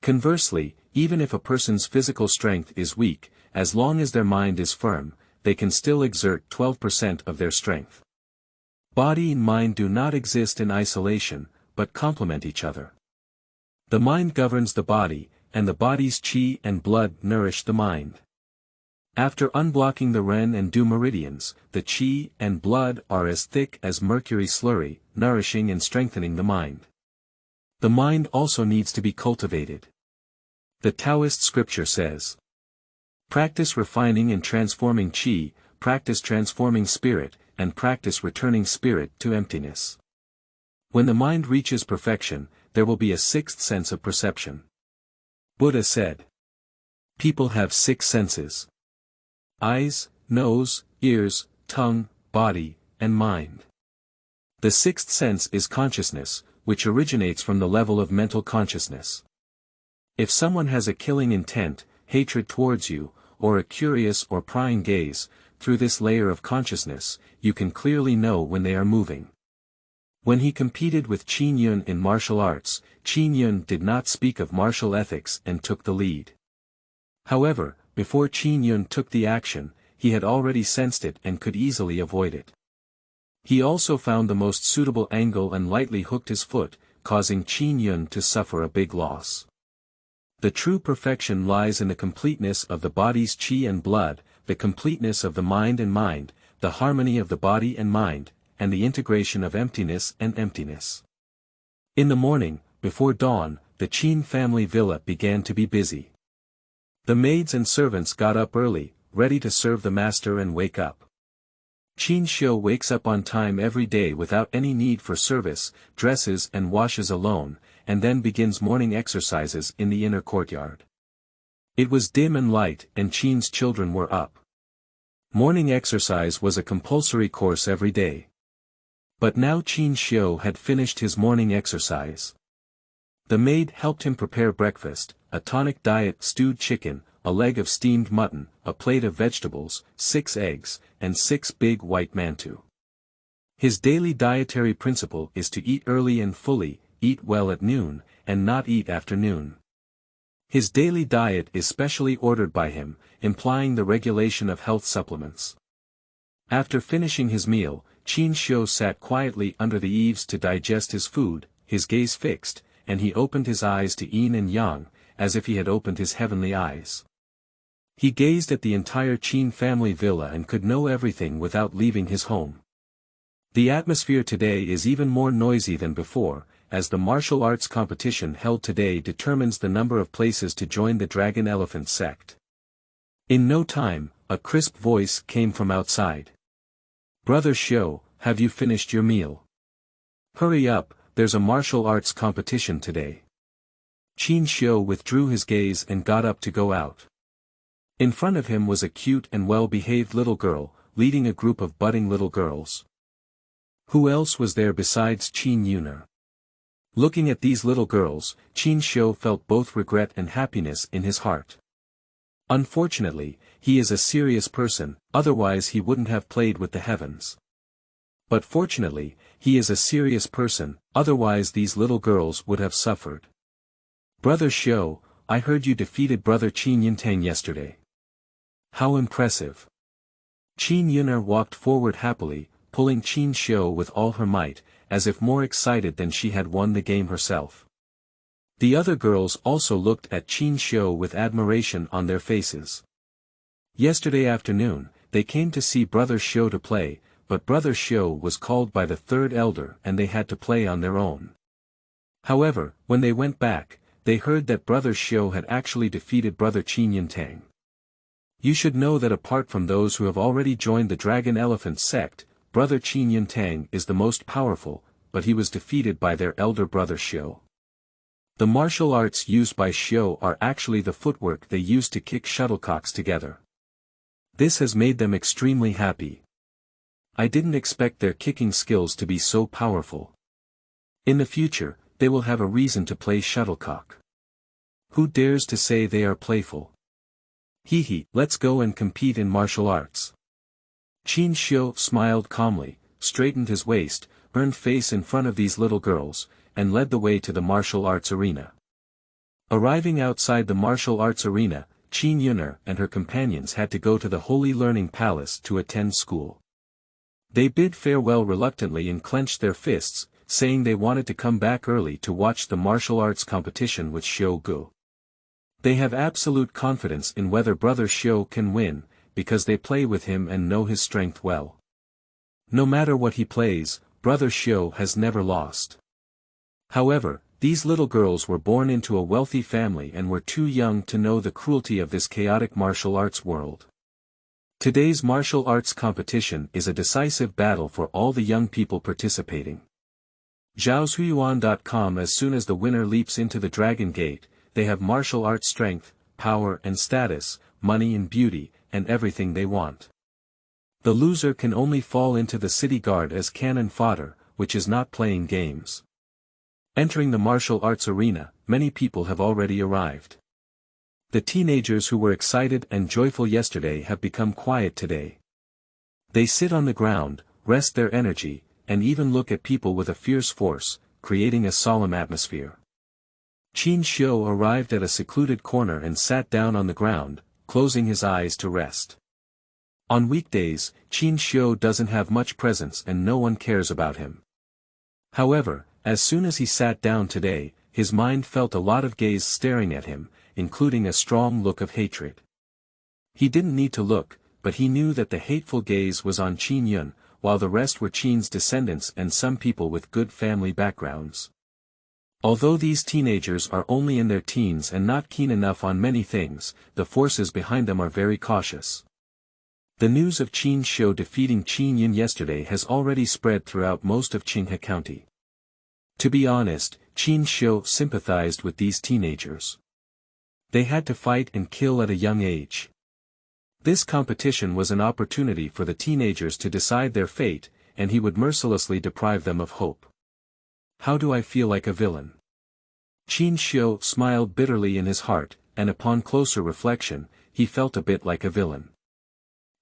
Conversely, even if a person's physical strength is weak, as long as their mind is firm, they can still exert 12% of their strength. Body and mind do not exist in isolation, but complement each other. The mind governs the body, and the body's qi and blood nourish the mind. After unblocking the Ren and Du meridians, the qi and blood are as thick as mercury slurry, nourishing and strengthening the mind. The mind also needs to be cultivated. The Taoist scripture says, "Practice refining and transforming qi, practice transforming spirit, and practice returning spirit to emptiness." When the mind reaches perfection, there will be a sixth sense of perception. Buddha said, "People have 6 senses: eyes, nose, ears, tongue, body, and mind." The 6th sense is consciousness, which originates from the level of mental consciousness. If someone has a killing intent, hatred towards you, or a curious or prying gaze, through this layer of consciousness, you can clearly know when they are moving. When he competed with Qin Yun in martial arts, Qin Yun did not speak of martial ethics and took the lead. However, before Qin Yun took the action, he had already sensed it and could easily avoid it. He also found the most suitable angle and lightly hooked his foot, causing Qin Yun to suffer a big loss. The true perfection lies in the completeness of the body's qi and blood, the completeness of the mind and mind, the harmony of the body and mind, and the integration of emptiness and emptiness. In the morning, before dawn, the Qin family villa began to be busy. The maids and servants got up early, ready to serve the master and wake up. Qin Xiu wakes up on time every day without any need for service, dresses and washes alone, and then begins morning exercises in the inner courtyard. It was dim and light, and Qin's children were up. Morning exercise was a compulsory course every day. But now Qin Xiu had finished his morning exercise. The maid helped him prepare breakfast, a tonic diet stewed chicken, a leg of steamed mutton, a plate of vegetables, 6 eggs, and 6 big white mantou. His daily dietary principle is to eat early and fully, eat well at noon, and not eat after noon. His daily diet is specially ordered by him, implying the regulation of health supplements. After finishing his meal, Qin Xiu sat quietly under the eaves to digest his food, his gaze fixed, and he opened his eyes to yin and yang, as if he had opened his heavenly eyes. He gazed at the entire Qin family villa and could know everything without leaving his home. The atmosphere today is even more noisy than before, as the martial arts competition held today determines the number of places to join the Dragon Elephant sect. In no time, a crisp voice came from outside. "Brother Xiu, have you finished your meal? Hurry up, there's a martial arts competition today." Qin Xiu withdrew his gaze and got up to go out. In front of him was a cute and well-behaved little girl, leading a group of budding little girls. Who else was there besides Qin Yun'er? Looking at these little girls, Qin Xiu felt both regret and happiness in his heart. Unfortunately, he is a serious person, otherwise he wouldn't have played with the heavens. But fortunately, he is a serious person, otherwise these little girls would have suffered. "Brother Xiu, I heard you defeated Brother Qin Yintang yesterday. How impressive." Qin Yun'er walked forward happily, pulling Qin Xiu with all her might, as if more excited than she had won the game herself. The other girls also looked at Qin Xiu with admiration on their faces. Yesterday afternoon, they came to see Brother Xiu to play, but Brother Xiu was called by the third elder and they had to play on their own. However, when they went back, they heard that Brother Xiu had actually defeated Brother Qin Yintang. You should know that apart from those who have already joined the Dragon Elephant sect, Brother Qin Yintang is the most powerful, but he was defeated by their elder brother Xiu. The martial arts used by Xiu are actually the footwork they use to kick shuttlecocks together. This has made them extremely happy. I didn't expect their kicking skills to be so powerful. In the future, they will have a reason to play shuttlecock. Who dares to say they are playful? Hee, let's go and compete in martial arts. Qin Xiu smiled calmly, straightened his waist, earned face in front of these little girls, and led the way to the martial arts arena. Arriving outside the martial arts arena, Qin Yun'er and her companions had to go to the Holy Learning Palace to attend school. They bid farewell reluctantly and clenched their fists, saying they wanted to come back early to watch the martial arts competition with Xiu Gu. They have absolute confidence in whether Brother Xiu can win, because they play with him and know his strength well. No matter what he plays, Brother Xiu has never lost. However, these little girls were born into a wealthy family and were too young to know the cruelty of this chaotic martial arts world. Today's martial arts competition is a decisive battle for all the young people participating. Zhaozuiyuan.com. As soon as the winner leaps into the Dragon Gate, they have martial arts strength, power and status, money and beauty, and everything they want. The loser can only fall into the city guard as cannon fodder, which is not playing games. Entering the martial arts arena, many people have already arrived. The teenagers who were excited and joyful yesterday have become quiet today. They sit on the ground, rest their energy, and even look at people with a fierce force, creating a solemn atmosphere. Qin Xiu arrived at a secluded corner and sat down on the ground, closing his eyes to rest. On weekdays, Qin Tianyue doesn't have much presence and no one cares about him. However, as soon as he sat down today, his mind felt a lot of gaze staring at him, including a strong look of hatred. He didn't need to look, but he knew that the hateful gaze was on Qin Yun, while the rest were Qin's descendants and some people with good family backgrounds. Although these teenagers are only in their teens and not keen enough on many things, the forces behind them are very cautious. The news of Qin Tianyue defeating Qin Yun yesterday has already spread throughout most of Qinghe County. To be honest, Qin Tianyue sympathized with these teenagers. They had to fight and kill at a young age. This competition was an opportunity for the teenagers to decide their fate, and he would mercilessly deprive them of hope. How do I feel like a villain? Qin Tianyue smiled bitterly in his heart, and upon closer reflection, he felt a bit like a villain.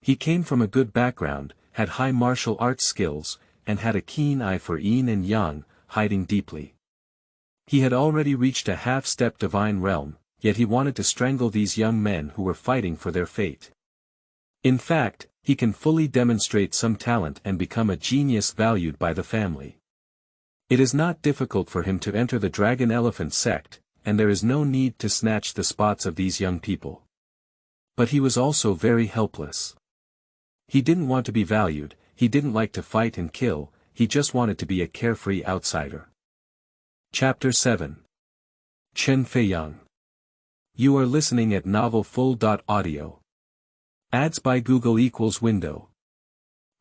He came from a good background, had high martial arts skills, and had a keen eye for yin and yang, hiding deeply. He had already reached a half-step divine realm, yet he wanted to strangle these young men who were fighting for their fate. In fact, he can fully demonstrate some talent and become a genius valued by the family. It is not difficult for him to enter the Dragon Elephant sect, and there is no need to snatch the spots of these young people. But he was also very helpless. He didn't want to be valued, he didn't like to fight and kill, he just wanted to be a carefree outsider. Chapter 7. Chen Feiyang. You are listening at novelfull.audio. Ads by Google equals window.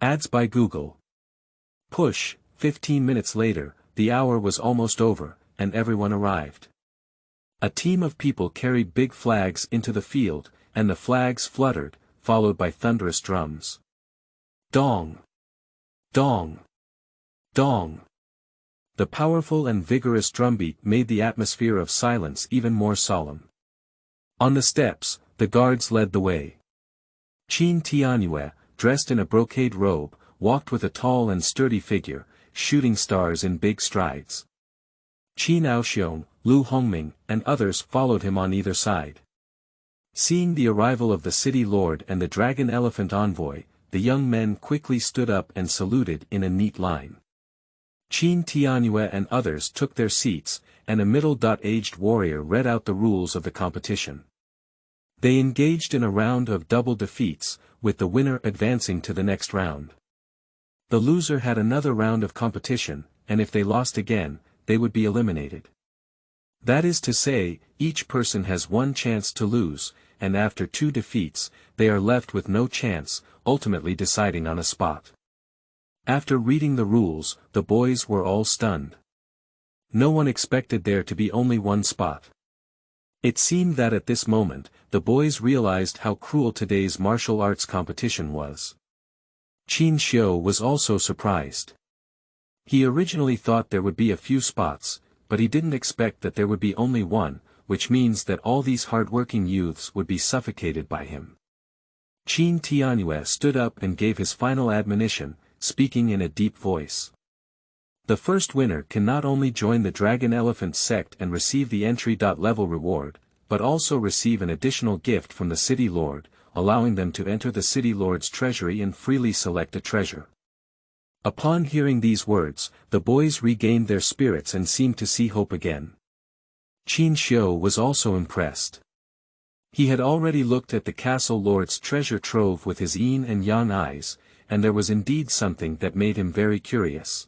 Ads by Google. Push. 15 minutes later, the hour was almost over, and everyone arrived. A team of people carried big flags into the field, and the flags fluttered, followed by thunderous drums. Dong! Dong! Dong! The powerful and vigorous drumbeat made the atmosphere of silence even more solemn. On the steps, the guards led the way. Qin Tianyue, dressed in a brocade robe, walked with a tall and sturdy figure, shooting stars in big strides. Qin Aoxiong, Lu Hongming, and others followed him on either side. Seeing the arrival of the city lord and the dragon elephant envoy, the young men quickly stood up and saluted in a neat line. Qin Tianyue and others took their seats, and a middle-aged warrior read out the rules of the competition. They engaged in a round of double defeats, with the winner advancing to the next round. The loser had another round of competition, and if they lost again, they would be eliminated. That is to say, each person has one chance to lose, and after 2 defeats, they are left with no chance, ultimately deciding on a spot. After reading the rules, the boys were all stunned. No one expected there to be only one spot. It seemed that at this moment, the boys realized how cruel today's martial arts competition was. Qin Tianyue was also surprised. He originally thought there would be a few spots, but he didn't expect that there would be only one, which means that all these hard-working youths would be suffocated by him. Qin Tianyue stood up and gave his final admonition, speaking in a deep voice. The first winner can not only join the Dragon Elephant sect and receive the entry-level reward, but also receive an additional gift from the city lord, allowing them to enter the city lord's treasury and freely select a treasure. Upon hearing these words, the boys regained their spirits and seemed to see hope again. Qin Tianyue was also impressed. He had already looked at the castle lord's treasure trove with his yin and yang eyes, and there was indeed something that made him very curious.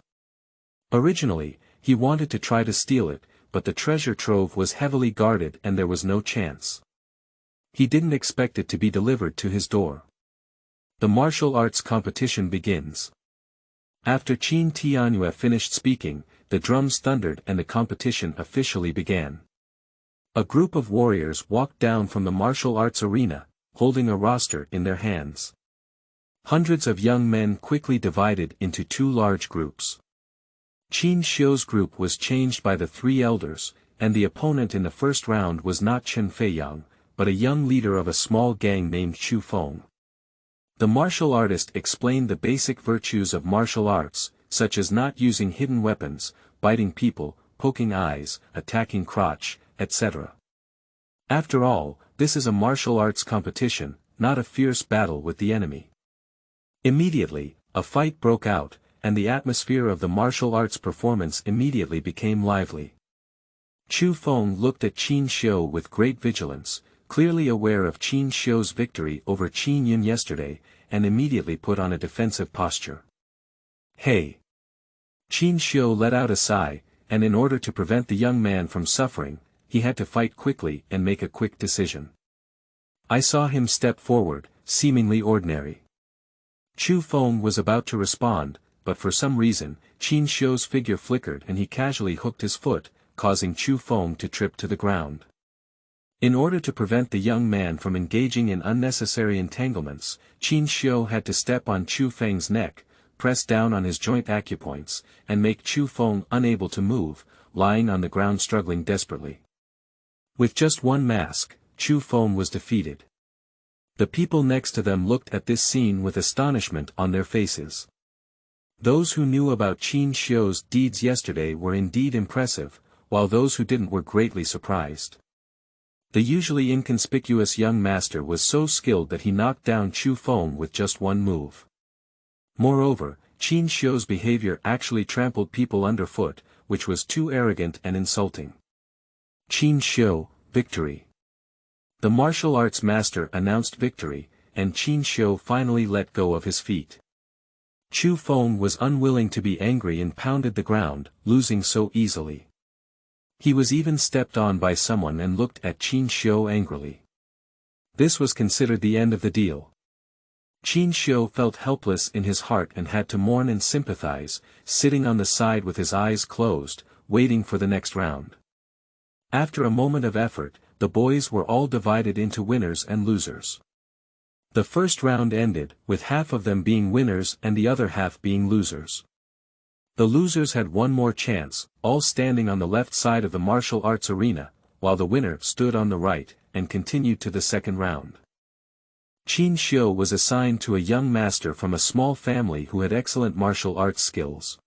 Originally, he wanted to try to steal it, but the treasure trove was heavily guarded and there was no chance. He didn't expect it to be delivered to his door. The martial arts competition begins. After Qin Tianyue finished speaking, the drums thundered and the competition officially began. A group of warriors walked down from the martial arts arena, holding a roster in their hands. Hundreds of young men quickly divided into 2 large groups. Qin Tianyue's group was changed by the 3 elders, and the opponent in the first round was not Chen Feiyang, but a young leader of a small gang named Chu Feng. The martial artist explained the basic virtues of martial arts, such as not using hidden weapons, biting people, poking eyes, attacking crotch, etc. After all, this is a martial arts competition, not a fierce battle with the enemy. Immediately, a fight broke out, and the atmosphere of the martial arts performance immediately became lively. Chu Feng looked at Qin Xiu with great vigilance, clearly aware of Qin Xiu's victory over Qin Yun yesterday, and immediately put on a defensive posture. Hey! Qin Xiu let out a sigh, and in order to prevent the young man from suffering, he had to fight quickly and make a quick decision. I saw him step forward, seemingly ordinary. Chu Feng was about to respond, but for some reason, Qin Xiu's figure flickered and he casually hooked his foot, causing Chu Feng to trip to the ground. In order to prevent the young man from engaging in unnecessary entanglements, Qin Xiu had to step on Chu Feng's neck, press down on his joint acupoints, and make Chu Feng unable to move, lying on the ground struggling desperately. With just one mask, Chu Feng was defeated. The people next to them looked at this scene with astonishment on their faces. Those who knew about Qin Xiu's deeds yesterday were indeed impressive, while those who didn't were greatly surprised. The usually inconspicuous young master was so skilled that he knocked down Chu Feng with just one move. Moreover, Qin Xiu's behavior actually trampled people underfoot, which was too arrogant and insulting. Qin Xiu, victory. The martial arts master announced victory, and Qin Xiu finally let go of his feet. Chu Feng was unwilling to be angry and pounded the ground, losing so easily. He was even stepped on by someone and looked at Qin Xiu angrily. This was considered the end of the deal. Qin Xiu felt helpless in his heart and had to mourn and sympathize, sitting on the side with his eyes closed, waiting for the next round. After a moment of effort, the boys were all divided into winners and losers. The first round ended, with half of them being winners and the other half being losers. The losers had one more chance, all standing on the left side of the martial arts arena, while the winner stood on the right, and continued to the second round. Qin Xiu was assigned to a young master from a small family who had excellent martial arts skills.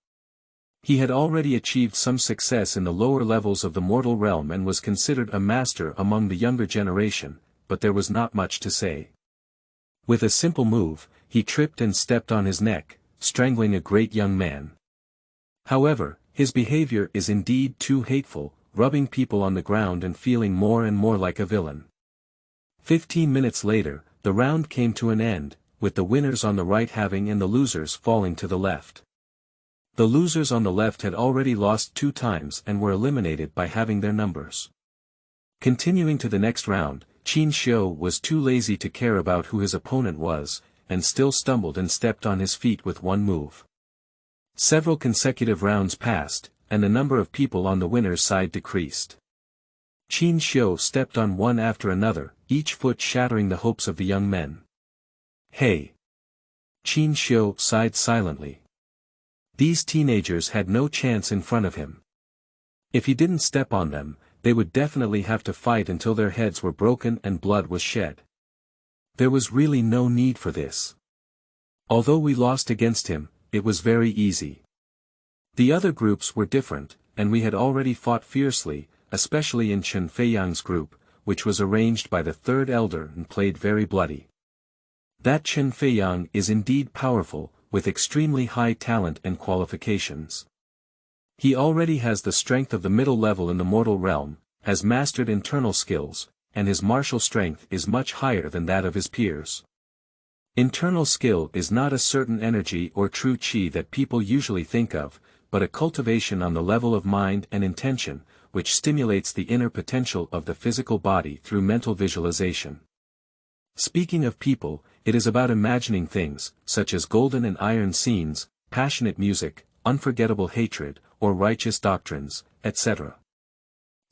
He had already achieved some success in the lower levels of the mortal realm and was considered a master among the younger generation, but there was not much to say. With a simple move, he tripped and stepped on his neck, strangling a great young man. However, his behavior is indeed too hateful, rubbing people on the ground and feeling more and more like a villain. 15 minutes later, the round came to an end, with the winners on the right having and the losers falling to the left. The losers on the left had already lost 2 times and were eliminated by having their numbers. Continuing to the next round, Qin Xiu was too lazy to care about who his opponent was, and still stumbled and stepped on his feet with one move. Several consecutive rounds passed, and the number of people on the winner's side decreased. Qin Xiu stepped on one after another, each foot shattering the hopes of the young men. Hey! Qin Xiu sighed silently. These teenagers had no chance in front of him. If he didn't step on them, they would definitely have to fight until their heads were broken and blood was shed. There was really no need for this. Although we lost against him, it was very easy. The other groups were different, and we had already fought fiercely, especially in Chen Feiyang's group, which was arranged by the third elder and played very bloody. That Chen Feiyang is indeed powerful, with extremely high talent and qualifications. He already has the strength of the middle level in the mortal realm, has mastered internal skills, and his martial strength is much higher than that of his peers. Internal skill is not a certain energy or true qi that people usually think of, but a cultivation on the level of mind and intention, which stimulates the inner potential of the physical body through mental visualization. Speaking of people, it is about imagining things, such as golden and iron scenes, passionate music, unforgettable hatred, or righteous doctrines, etc.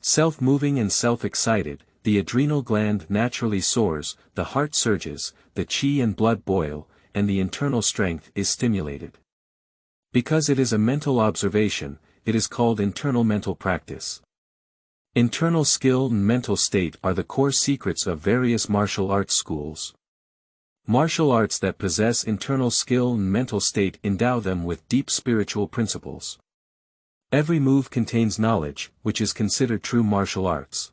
Self-moving and self-excited, the adrenal gland naturally soars, the heart surges, the qi and blood boil, and the internal strength is stimulated. Because it is a mental observation, it is called internal mental practice. Internal skill and mental state are the core secrets of various martial arts schools. Martial arts that possess internal skill and mental state endow them with deep spiritual principles. Every move contains knowledge, which is considered true martial arts.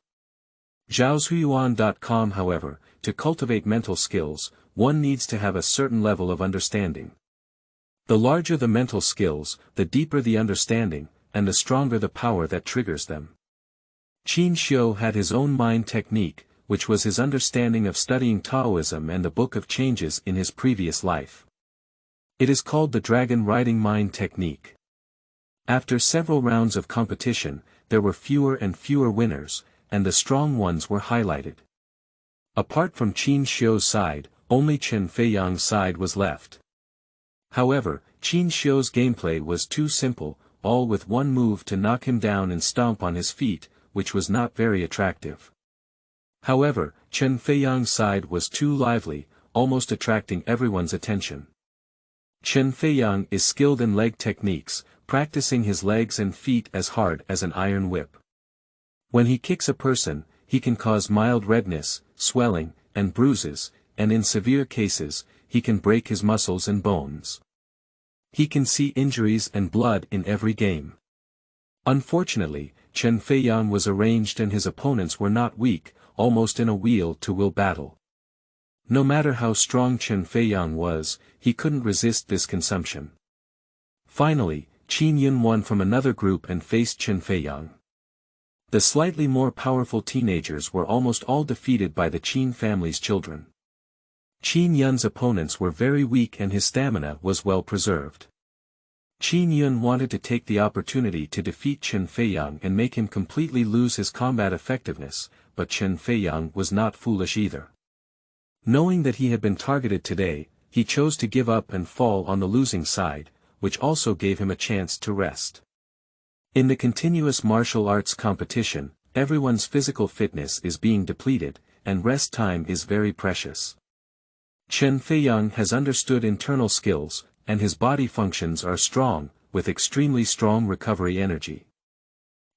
Zhaoshuyuan.com. However, to cultivate mental skills, one needs to have a certain level of understanding. The larger the mental skills, the deeper the understanding, and the stronger the power that triggers them. Qin Xiu had his own mind technique, which was his understanding of studying Taoism and the Book of Changes in his previous life. It is called the Dragon Riding Mind Technique. After several rounds of competition, there were fewer and fewer winners, and the strong ones were highlighted. Apart from Qin Xiu's side, only Chen Feiyang's side was left. However, Qin Xiu's gameplay was too simple, all with one move to knock him down and stomp on his feet, which was not very attractive. However, Chen Feiyang's side was too lively, almost attracting everyone's attention. Chen Feiyang is skilled in leg techniques, practicing his legs and feet as hard as an iron whip. When he kicks a person, he can cause mild redness, swelling, and bruises, and in severe cases, he can break his muscles and bones. He can see injuries and blood in every game. Unfortunately, Chen Feiyang was arranged and his opponents were not weak, almost in a wheel-to-wheel battle. No matter how strong Chen Feiyang was, he couldn't resist this consumption. Finally, Qin Yun won from another group and faced Chen Feiyang. The slightly more powerful teenagers were almost all defeated by the Qin family's children. Qin Yun's opponents were very weak and his stamina was well preserved. Qin Yun wanted to take the opportunity to defeat Chen Feiyang and make him completely lose his combat effectiveness, but Chen Feiyang was not foolish either. Knowing that he had been targeted today, he chose to give up and fall on the losing side, which also gave him a chance to rest. In the continuous martial arts competition, everyone's physical fitness is being depleted, and rest time is very precious. Chen Feiyang has understood internal skills, and his body functions are strong, with extremely strong recovery energy.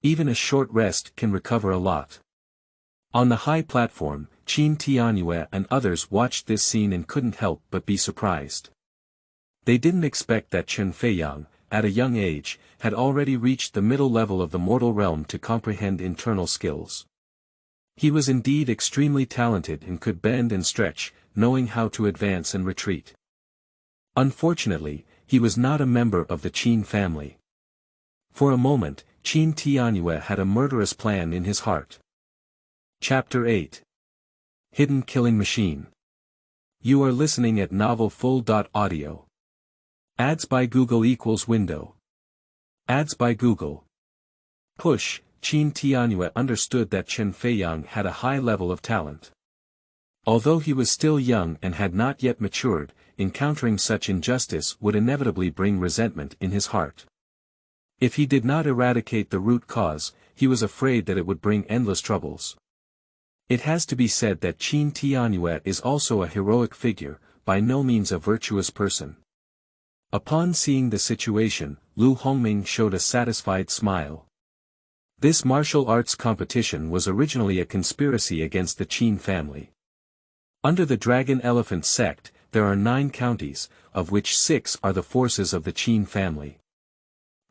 Even a short rest can recover a lot. On the high platform, Qin Tianyue and others watched this scene and couldn't help but be surprised. They didn't expect that Chen Feiyang, at a young age, had already reached the middle level of the mortal realm to comprehend internal skills. He was indeed extremely talented and could bend and stretch, knowing how to advance and retreat. Unfortunately, he was not a member of the Qin family. For a moment, Qin Tianyue had a murderous plan in his heart. Chapter 8. Hidden Killing Machine. You are listening at novelfull.audio. Ads by Google equals window. Ads by Google. Push. Qin Tianyue understood that Chen Feiyang had a high level of talent. Although he was still young and had not yet matured, encountering such injustice would inevitably bring resentment in his heart. If he did not eradicate the root cause, he was afraid that it would bring endless troubles. It has to be said that Qin Tianyue is also a heroic figure, by no means a virtuous person. Upon seeing the situation, Lu Hongming showed a satisfied smile. This martial arts competition was originally a conspiracy against the Qin family. Under the Dragon Elephant sect, there are 9 counties, of which 6 are the forces of the Qin family.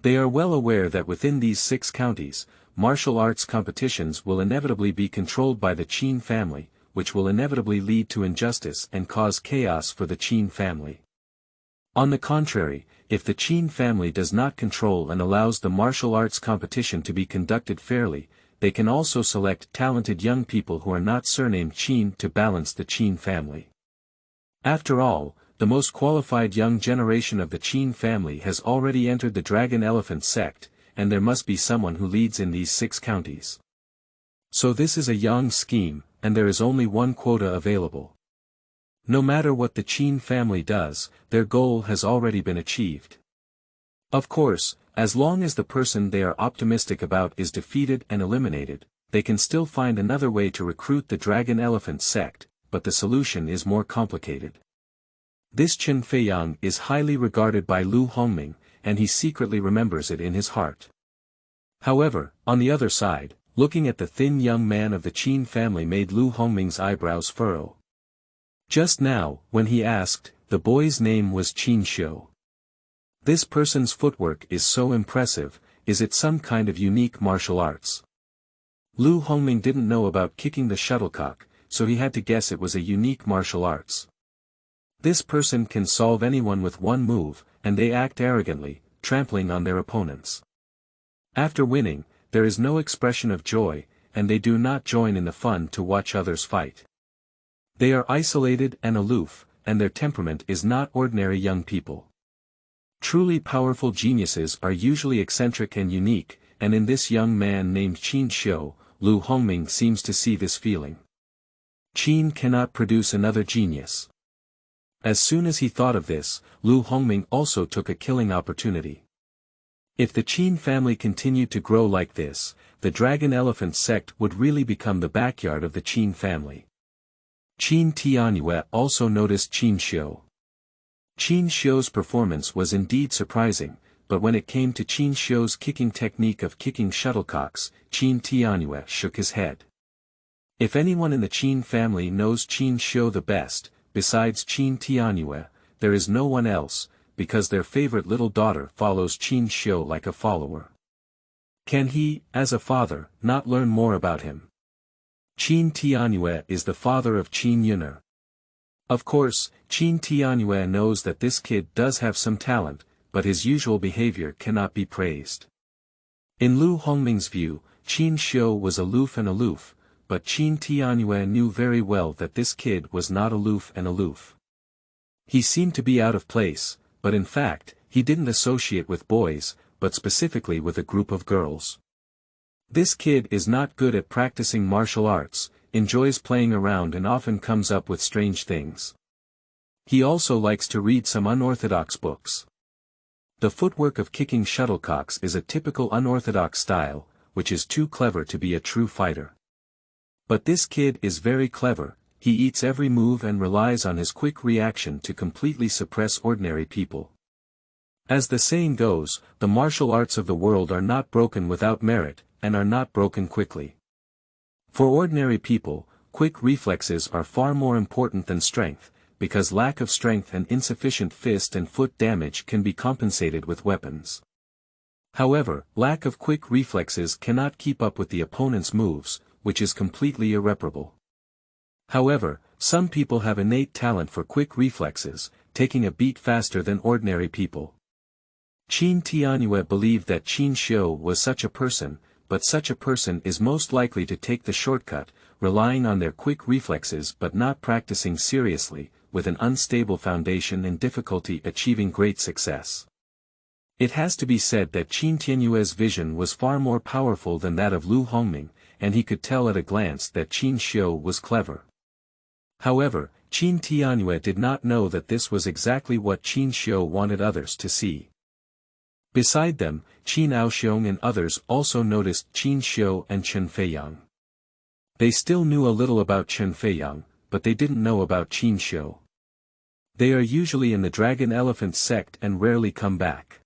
They are well aware that within these 6 counties, martial arts competitions will inevitably be controlled by the Qin family, which will inevitably lead to injustice and cause chaos for the Qin family. On the contrary, if the Qin family does not control and allows the martial arts competition to be conducted fairly, they can also select talented young people who are not surnamed Qin to balance the Qin family. After all, the most qualified young generation of the Qin family has already entered the Dragon Elephant sect, and there must be someone who leads in these 6 counties. So this is a young scheme, and there is only one quota available. No matter what the Qin family does, their goal has already been achieved. Of course, as long as the person they are optimistic about is defeated and eliminated, they can still find another way to recruit the Dragon Elephant sect, but the solution is more complicated. This Chen Feiyang is highly regarded by Lu Hongming, and he secretly remembers it in his heart. However, on the other side, looking at the thin young man of the Qin family made Lu Hongming's eyebrows furrow. Just now, when he asked, the boy's name was Qin Xiu. This person's footwork is so impressive, is it some kind of unique martial arts? Lu Hongming didn't know about kicking the shuttlecock, so he had to guess it was a unique martial arts. This person can solve anyone with one move, and they act arrogantly, trampling on their opponents. After winning, there is no expression of joy, and they do not join in the fun to watch others fight. They are isolated and aloof, and their temperament is not ordinary young people. Truly powerful geniuses are usually eccentric and unique, and in this young man named Qin Xiu, Lu Hongming seems to see this feeling. Qin cannot produce another genius. As soon as he thought of this, Lu Hongming also took a killing opportunity. If the Qin family continued to grow like this, the Dragon Elephant sect would really become the backyard of the Qin family. Qin Tianyue also noticed Qin Xiu. Qin Xiu's performance was indeed surprising, but when it came to Qin Xiu's kicking technique of kicking shuttlecocks, Qin Tianyue shook his head. If anyone in the Qin family knows Qin Xiu the best, besides Qin Tianyue, there is no one else, because their favorite little daughter follows Qin Xiu like a follower. Can he, as a father, not learn more about him? Qin Tianyue is the father of Qin Yun'er. Of course, Qin Tianyue knows that this kid does have some talent, but his usual behavior cannot be praised. In Lu Hongming's view, Qin Xiu was aloof, but Qin Tianyue knew very well that this kid was not aloof. He seemed to be out of place, but in fact, he didn't associate with boys, but specifically with a group of girls. This kid is not good at practicing martial arts, enjoys playing around and often comes up with strange things. He also likes to read some unorthodox books. The footwork of kicking shuttlecocks is a typical unorthodox style, which is too clever to be a true fighter. But this kid is very clever, he eats every move and relies on his quick reaction to completely suppress ordinary people. As the saying goes, the martial arts of the world are not broken without merit, and are not broken quickly. For ordinary people, quick reflexes are far more important than strength, because lack of strength and insufficient fist and foot damage can be compensated with weapons. However, lack of quick reflexes cannot keep up with the opponent's moves, which is completely irreparable. However, some people have innate talent for quick reflexes, taking a beat faster than ordinary people. Qin Tianyue believed that Qin Xiu was such a person, but such a person is most likely to take the shortcut, relying on their quick reflexes but not practicing seriously, with an unstable foundation and difficulty achieving great success. It has to be said that Qin Tianyue's vision was far more powerful than that of Lu Hongming, and he could tell at a glance that Qin Xiu was clever. However, Qin Tianyue did not know that this was exactly what Qin Xiu wanted others to see. Beside them, Qin Aoxiong and others also noticed Qin Xiu and Chen Feiyang. They still knew a little about Chen Feiyang, but they didn't know about Qin Xiu. They are usually in the Dragon Elephant sect and rarely come back.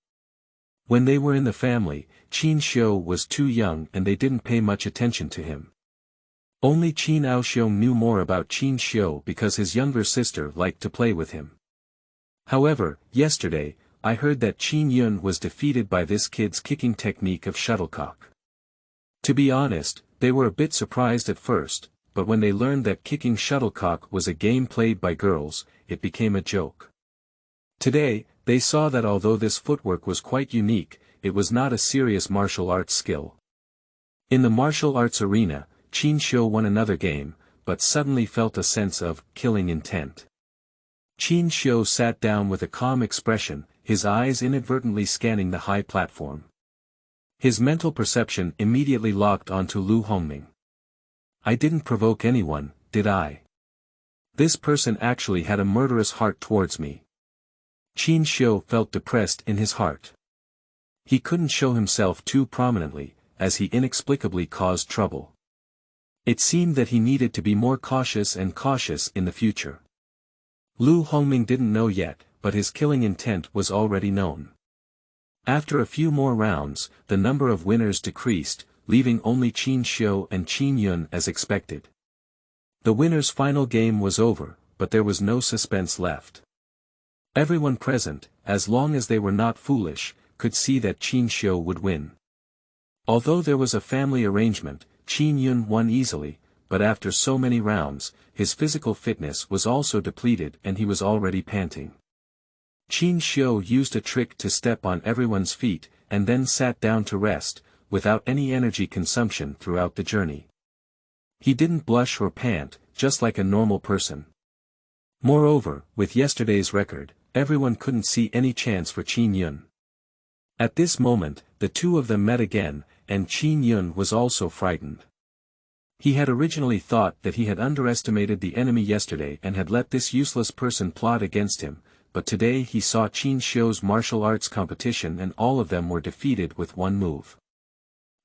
When they were in the family, Qin Xiu was too young and they didn't pay much attention to him. Only Qin Aoxiong knew more about Qin Xiu because his younger sister liked to play with him. However, yesterday, I heard that Qin Yun was defeated by this kid's kicking technique of shuttlecock. To be honest, they were a bit surprised at first, but when they learned that kicking shuttlecock was a game played by girls, it became a joke. Today, they saw that although this footwork was quite unique, it was not a serious martial arts skill. In the martial arts arena, Qin Xiu won another game, but suddenly felt a sense of killing intent. Qin Xiu sat down with a calm expression, his eyes inadvertently scanning the high platform. His mental perception immediately locked onto Lu Hongming. I didn't provoke anyone, did I? This person actually had a murderous heart towards me. Qin Xiu felt depressed in his heart. He couldn't show himself too prominently, as he inexplicably caused trouble. It seemed that he needed to be more cautious in the future. Lu Hongming didn't know yet, but his killing intent was already known. After a few more rounds, the number of winners decreased, leaving only Qin Xiu and Qin Yun as expected. The winner's final game was over, but there was no suspense left. Everyone present, as long as they were not foolish, could see that Qin Xiu would win. Although there was a family arrangement, Qin Yun won easily, but after so many rounds, his physical fitness was also depleted and he was already panting. Qin Xiu used a trick to step on everyone's feet, and then sat down to rest, without any energy consumption throughout the journey. He didn't blush or pant, just like a normal person. Moreover, with yesterday's record, everyone couldn't see any chance for Qin Yun. At this moment, the two of them met again, and Qin Yun was also frightened. He had originally thought that he had underestimated the enemy yesterday and had let this useless person plot against him, but today he saw Qin Xiu's martial arts competition and all of them were defeated with one move.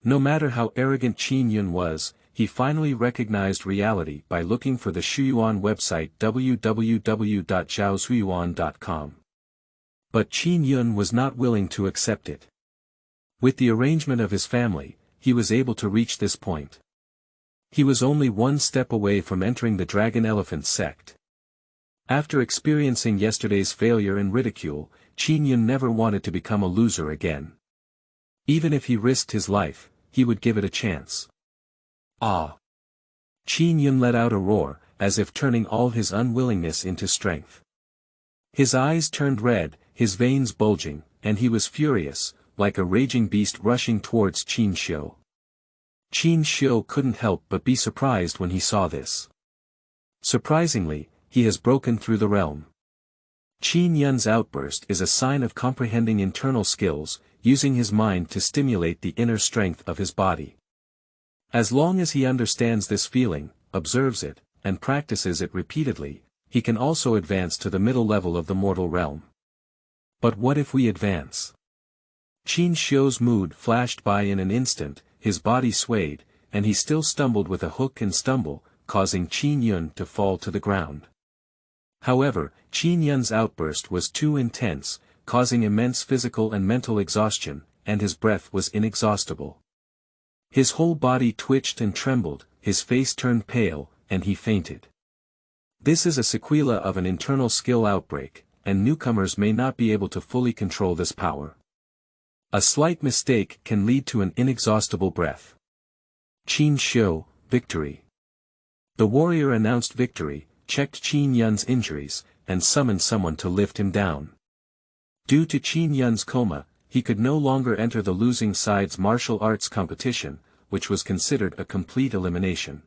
No matter how arrogant Qin Yun was, he finally recognized reality by looking for the Shuyuan website www.zhaoshuyuan.com. But Qin Yun was not willing to accept it. With the arrangement of his family, he was able to reach this point. He was only one step away from entering the Dragon Elephant sect. After experiencing yesterday's failure and ridicule, Qin Yun never wanted to become a loser again. Even if he risked his life, he would give it a chance. Ah! Qin Yun let out a roar, as if turning all his unwillingness into strength. His eyes turned red, his veins bulging, and he was furious, like a raging beast rushing towards Qin Xiu. Qin Xiu couldn't help but be surprised when he saw this. Surprisingly, he has broken through the realm. Qin Yun's outburst is a sign of comprehending internal skills, using his mind to stimulate the inner strength of his body. As long as he understands this feeling, observes it, and practices it repeatedly, he can also advance to the middle level of the mortal realm. But what if we advance? Qin Xiu's mood flashed by in an instant, his body swayed, and he still stumbled with a hook and stumble, causing Qin Yun to fall to the ground. However, Qin Yun's outburst was too intense, causing immense physical and mental exhaustion, and his breath was inexhaustible. His whole body twitched and trembled, his face turned pale, and he fainted. This is a sequela of an internal skill outbreak, and newcomers may not be able to fully control this power. A slight mistake can lead to an inexhaustible breath. Qin Xiu, victory. The warrior announced victory, checked Qin Yun's injuries, and summoned someone to lift him down. Due to Qin Yun's coma, he could no longer enter the losing side's martial arts competition, which was considered a complete elimination.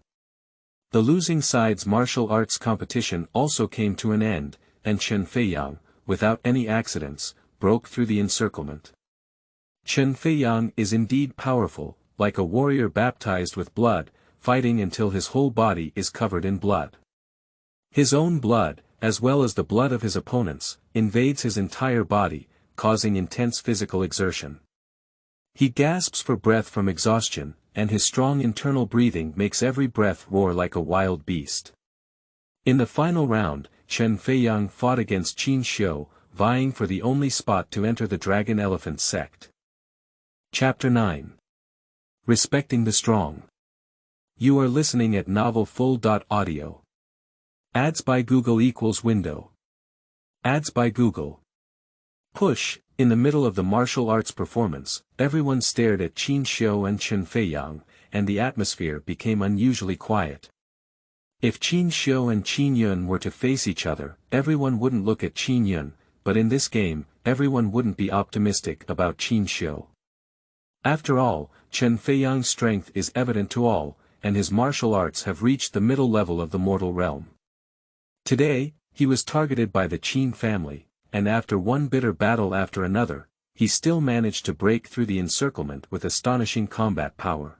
The losing side's martial arts competition also came to an end, and Chen Feiyang, without any accidents, broke through the encirclement. Chen Feiyang is indeed powerful, like a warrior baptized with blood, fighting until his whole body is covered in blood. His own blood, as well as the blood of his opponents, invades his entire body, causing intense physical exertion. He gasps for breath from exhaustion, and his strong internal breathing makes every breath roar like a wild beast. In the final round, Chen Feiyang fought against Qin Xiu, vying for the only spot to enter the Dragon Elephant sect. Chapter 9. Respecting the Strong. You are listening at novelfull.audio. Ads by Google equals window. Ads by Google. Push. In the middle of the martial arts performance, everyone stared at Qin Xiu and Chen Feiyang, and the atmosphere became unusually quiet. If Qin Xiu and Qin Yun were to face each other, everyone wouldn't look at Qin Yun, but in this game, everyone wouldn't be optimistic about Qin Xiu. After all, Chen Feiyang's strength is evident to all, and his martial arts have reached the middle level of the mortal realm. Today, he was targeted by the Qin family, and after one bitter battle after another, he still managed to break through the encirclement with astonishing combat power.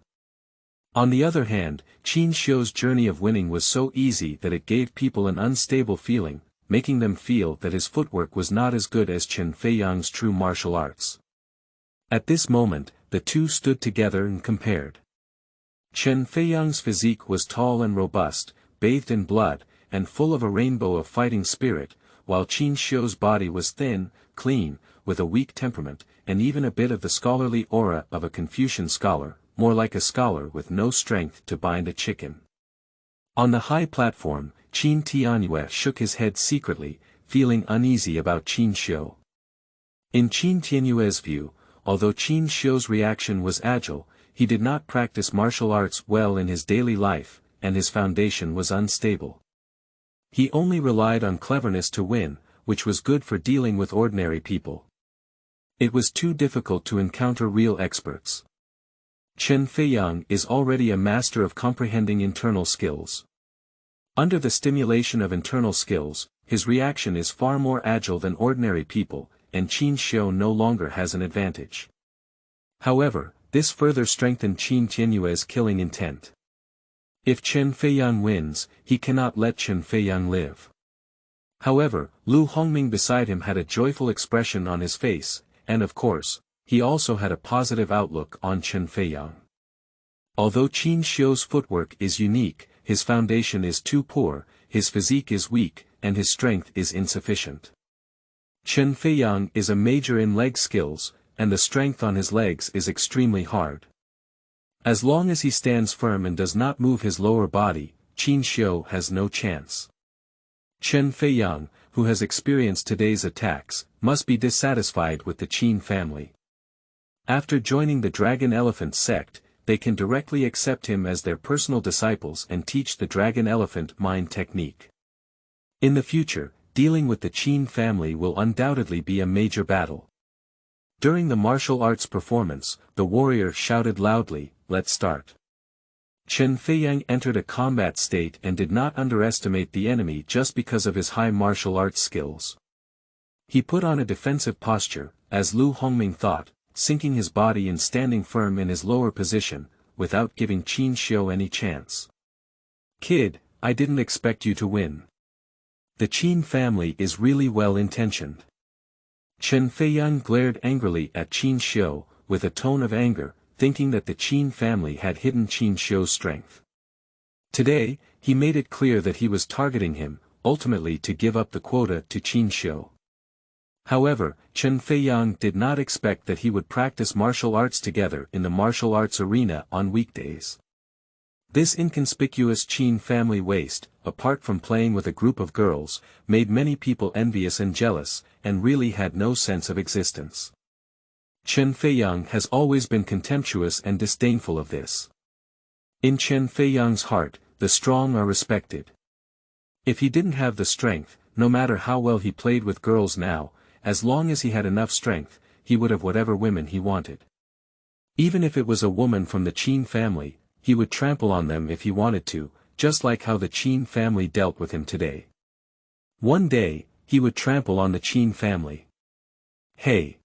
On the other hand, Qin Xiu's journey of winning was so easy that it gave people an unstable feeling, making them feel that his footwork was not as good as Chen Feiyang's true martial arts. At this moment, the two stood together and compared. Chen Feiyang's physique was tall and robust, bathed in blood, and full of a rainbow of fighting spirit, while Qin Xiu's body was thin, clean, with a weak temperament, and even a bit of the scholarly aura of a Confucian scholar, more like a scholar with no strength to bind a chicken. On the high platform, Qin Tianyue shook his head secretly, feeling uneasy about Qin Xiu. In Qin Tianyue's view, although Qin Xiu's reaction was agile, he did not practice martial arts well in his daily life, and his foundation was unstable. He only relied on cleverness to win, which was good for dealing with ordinary people. It was too difficult to encounter real experts. Chen Feiyang is already a master of comprehending internal skills. Under the stimulation of internal skills, his reaction is far more agile than ordinary people, and Qin Xiu no longer has an advantage. However, this further strengthened Qin Tianyue's killing intent. If Chen Feiyang wins, he cannot let Chen Feiyang live. However, Lu Hongming beside him had a joyful expression on his face, and of course, he also had a positive outlook on Chen Feiyang. Although Qin Xiu's footwork is unique, his foundation is too poor, his physique is weak, and his strength is insufficient. Chen Feiyang is a major in leg skills, and the strength on his legs is extremely hard. As long as he stands firm and does not move his lower body, Qin Xiu has no chance. Chen Feiyang, who has experienced today's attacks, must be dissatisfied with the Qin family. After joining the Dragon Elephant sect, they can directly accept him as their personal disciples and teach the Dragon Elephant mind technique. In the future, dealing with the Qin family will undoubtedly be a major battle. During the martial arts performance, the warrior shouted loudly, "Let's start." Chen Feiyang entered a combat state and did not underestimate the enemy just because of his high martial arts skills. He put on a defensive posture, as Lu Hongming thought, sinking his body and standing firm in his lower position, without giving Qin Xiu any chance. "Kid, I didn't expect you to win. The Qin family is really well-intentioned." Chen Feiyang glared angrily at Qin Xiu, with a tone of anger, thinking that the Qin family had hidden Qin Xiu's strength. Today, he made it clear that he was targeting him, ultimately to give up the quota to Qin Xiu. However, Chen Feiyang did not expect that he would practice martial arts together in the martial arts arena on weekdays. This inconspicuous Qin family waste, apart from playing with a group of girls, made many people envious and jealous, and really had no sense of existence. Chen Feiyang has always been contemptuous and disdainful of this. In Chen Feiyang's heart, the strong are respected. If he didn't have the strength, no matter how well he played with girls now, as long as he had enough strength, he would have whatever women he wanted. Even if it was a woman from the Qin family, he would trample on them if he wanted to, just like how the Qin family dealt with him today. One day, he would trample on the Qin family. Hey!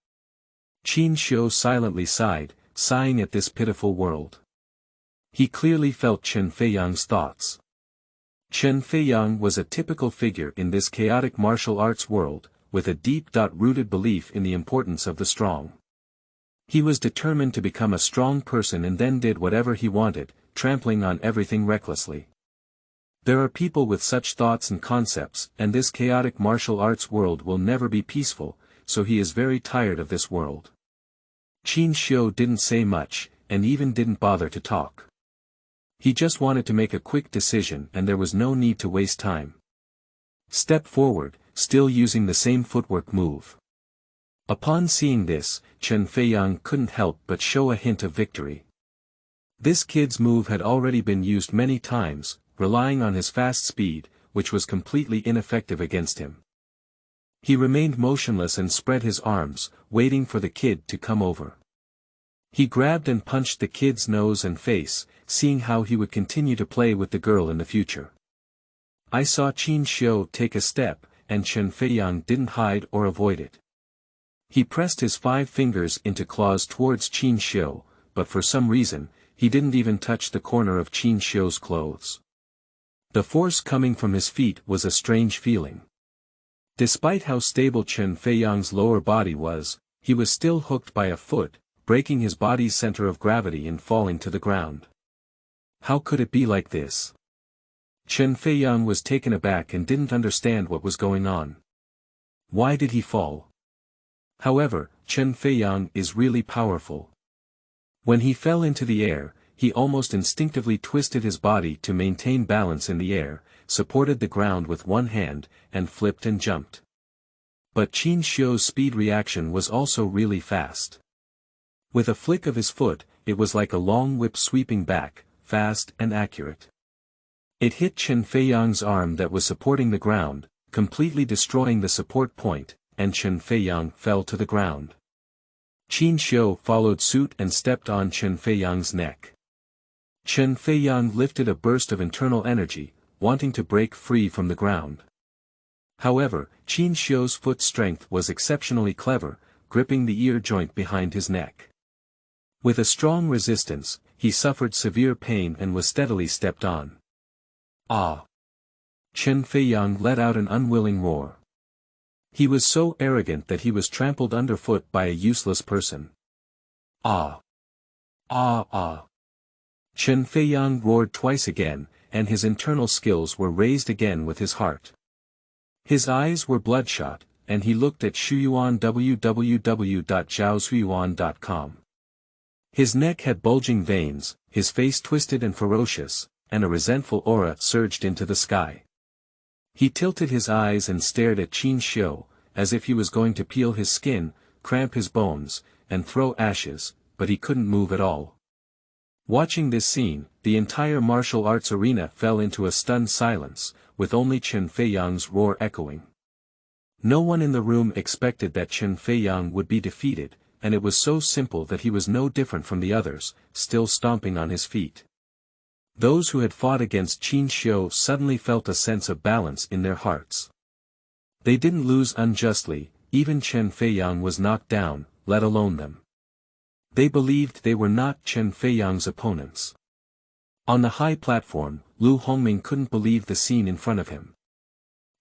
Qin Xiu silently sighed, sighing at this pitiful world. He clearly felt Chen Feiyang's thoughts. Chen Feiyang was a typical figure in this chaotic martial arts world, with a deep-rooted belief in the importance of the strong. He was determined to become a strong person and then did whatever he wanted, trampling on everything recklessly. There are people with such thoughts and concepts, and this chaotic martial arts world will never be peaceful, so he is very tired of this world. Qin Xiu didn't say much, and even didn't bother to talk. He just wanted to make a quick decision and there was no need to waste time. Step forward, still using the same footwork move. Upon seeing this, Chen Feiyang couldn't help but show a hint of victory. This kid's move had already been used many times, relying on his fast speed, which was completely ineffective against him. He remained motionless and spread his arms, waiting for the kid to come over. He grabbed and punched the kid's nose and face, seeing how he would continue to play with the girl in the future. I saw Qin Xiu take a step, and Chen Feiyang didn't hide or avoid it. He pressed his 5 fingers into claws towards Qin Xiu, but for some reason, he didn't even touch the corner of Qin Xiu's clothes. The force coming from his feet was a strange feeling. Despite how stable Chen Feiyang's lower body was, he was still hooked by a foot, breaking his body's center of gravity and falling to the ground. How could it be like this? Chen Feiyang was taken aback and didn't understand what was going on. Why did he fall? However, Chen Feiyang is really powerful. When he fell into the air, he almost instinctively twisted his body to maintain balance in the air, supported the ground with one hand, and flipped and jumped. But Qin Xiu's speed reaction was also really fast. With a flick of his foot, it was like a long whip sweeping back, fast and accurate. It hit Chen Feiyang's arm that was supporting the ground, completely destroying the support point, and Chen Feiyang fell to the ground. Qin Xiu followed suit and stepped on Chen Feiyang's neck. Chen Feiyang lifted a burst of internal energy, wanting to break free from the ground. However, Qin Xiu's foot strength was exceptionally clever, gripping the ear joint behind his neck. With a strong resistance, he suffered severe pain and was steadily stepped on. Ah! Chen Feiyang let out an unwilling roar. He was so arrogant that he was trampled underfoot by a useless person. Ah! Ah ah! Chen Feiyang roared twice again, and his internal skills were raised again with his heart. His eyes were bloodshot, and he looked at Shuyuan www.zhaoshuyuan.com. His neck had bulging veins, his face twisted and ferocious, and a resentful aura surged into the sky. He tilted his eyes and stared at Qin Xiu, as if he was going to peel his skin, cramp his bones, and throw ashes, but he couldn't move at all. Watching this scene, the entire martial arts arena fell into a stunned silence, with only Chen Feiyang's roar echoing. No one in the room expected that Chen Feiyang would be defeated, and it was so simple that he was no different from the others, still stomping on his feet. Those who had fought against Qin Xiu suddenly felt a sense of balance in their hearts. They didn't lose unjustly, even Chen Feiyang was knocked down, let alone them. They believed they were not Chen Feiyang's opponents. On the high platform, Lu Hongming couldn't believe the scene in front of him.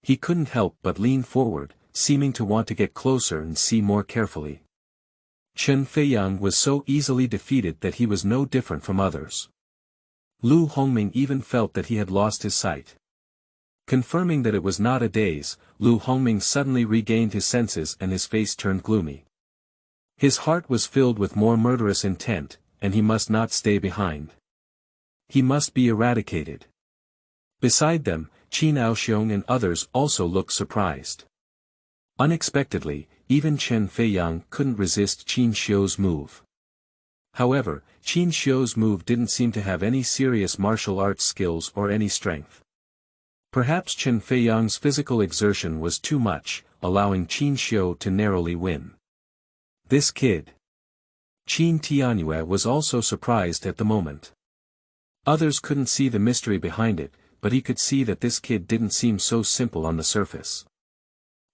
He couldn't help but lean forward, seeming to want to get closer and see more carefully. Chen Feiyang was so easily defeated that he was no different from others. Lu Hongming even felt that he had lost his sight. Confirming that it was not a daze, Lu Hongming suddenly regained his senses and his face turned gloomy. His heart was filled with more murderous intent, and he must not stay behind. He must be eradicated. Beside them, Qin Aoxiong and others also looked surprised. Unexpectedly, even Chen Feiyang couldn't resist Qin Xiu's move. However, Qin Xiu's move didn't seem to have any serious martial arts skills or any strength. Perhaps Chen Feiyang's physical exertion was too much, allowing Qin Xiu to narrowly win. This kid. Qin Tianyue was also surprised at the moment. Others couldn't see the mystery behind it, but he could see that this kid didn't seem so simple on the surface.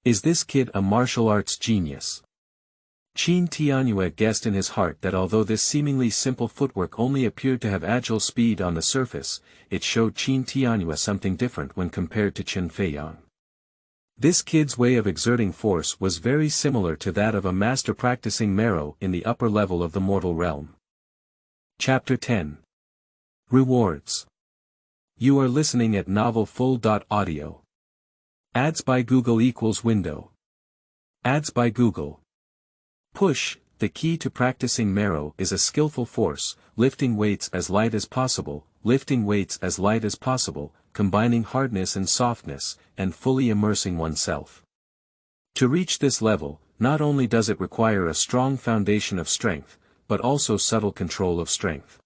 Is this kid a martial arts genius? Qin Tianyue guessed in his heart that although this seemingly simple footwork only appeared to have agile speed on the surface, it showed Qin Tianyue something different when compared to Chen Feiyang. This kid's way of exerting force was very similar to that of a master practicing Marrow in the upper level of the mortal realm. Chapter 10. Rewards. You are listening at novelfull.audio. Ads by Google equals window. Ads by Google. Push, the key to practicing Marrow is a skillful force, lifting weights as light as possible, combining hardness and softness, and fully immersing oneself. To reach this level, not only does it require a strong foundation of strength, but also subtle control of strength.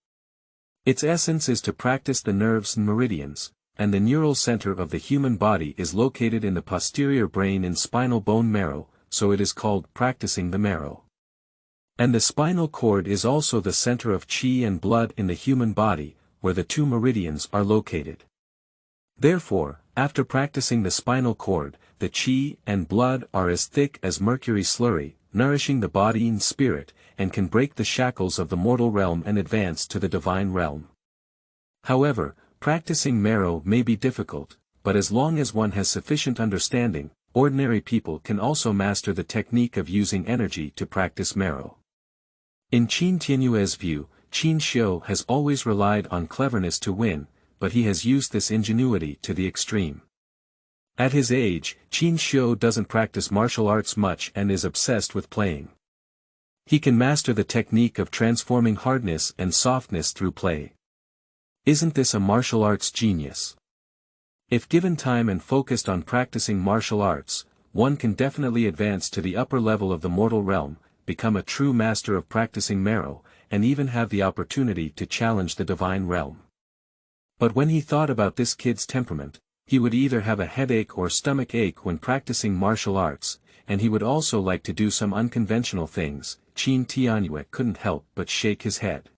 Its essence is to practice the nerves and meridians, and the neural center of the human body is located in the posterior brain and spinal bone marrow, so it is called practicing the marrow. And the spinal cord is also the center of qi and blood in the human body, where the two meridians are located. Therefore, after practicing the spinal cord, the qi and blood are as thick as mercury slurry, nourishing the body and spirit, and can break the shackles of the mortal realm and advance to the divine realm. However, practicing Marrow may be difficult, but as long as one has sufficient understanding, ordinary people can also master the technique of using energy to practice Marrow. In Qin Tianyue's view, Qin Xiu has always relied on cleverness to win, but he has used this ingenuity to the extreme. At his age, Qin Xiu doesn't practice martial arts much and is obsessed with playing. He can master the technique of transforming hardness and softness through play. Isn't this a martial arts genius? If given time and focused on practicing martial arts, one can definitely advance to the upper level of the mortal realm, become a true master of practicing Marrow, and even have the opportunity to challenge the divine realm. But when he thought about this kid's temperament, he would either have a headache or stomach ache when practicing martial arts, and he would also like to do some unconventional things. Qin Tianyue couldn't help but shake his head.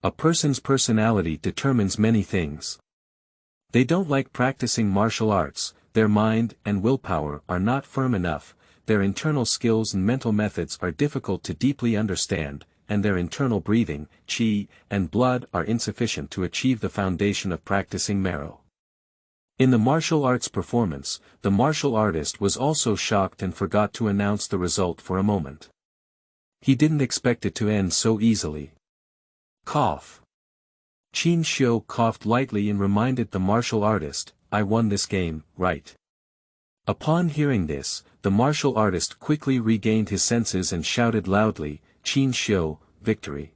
A person's personality determines many things. They don't like practicing martial arts, their mind and willpower are not firm enough, their internal skills and mental methods are difficult to deeply understand, and their internal breathing, qi, and blood are insufficient to achieve the foundation of practicing marrow. In the martial arts performance, the martial artist was also shocked and forgot to announce the result for a moment. He didn't expect it to end so easily. Cough. Qin Xiu coughed lightly and reminded the martial artist, "I won this game, right?" Upon hearing this, the martial artist quickly regained his senses and shouted loudly, "Qin Xiu, victory!"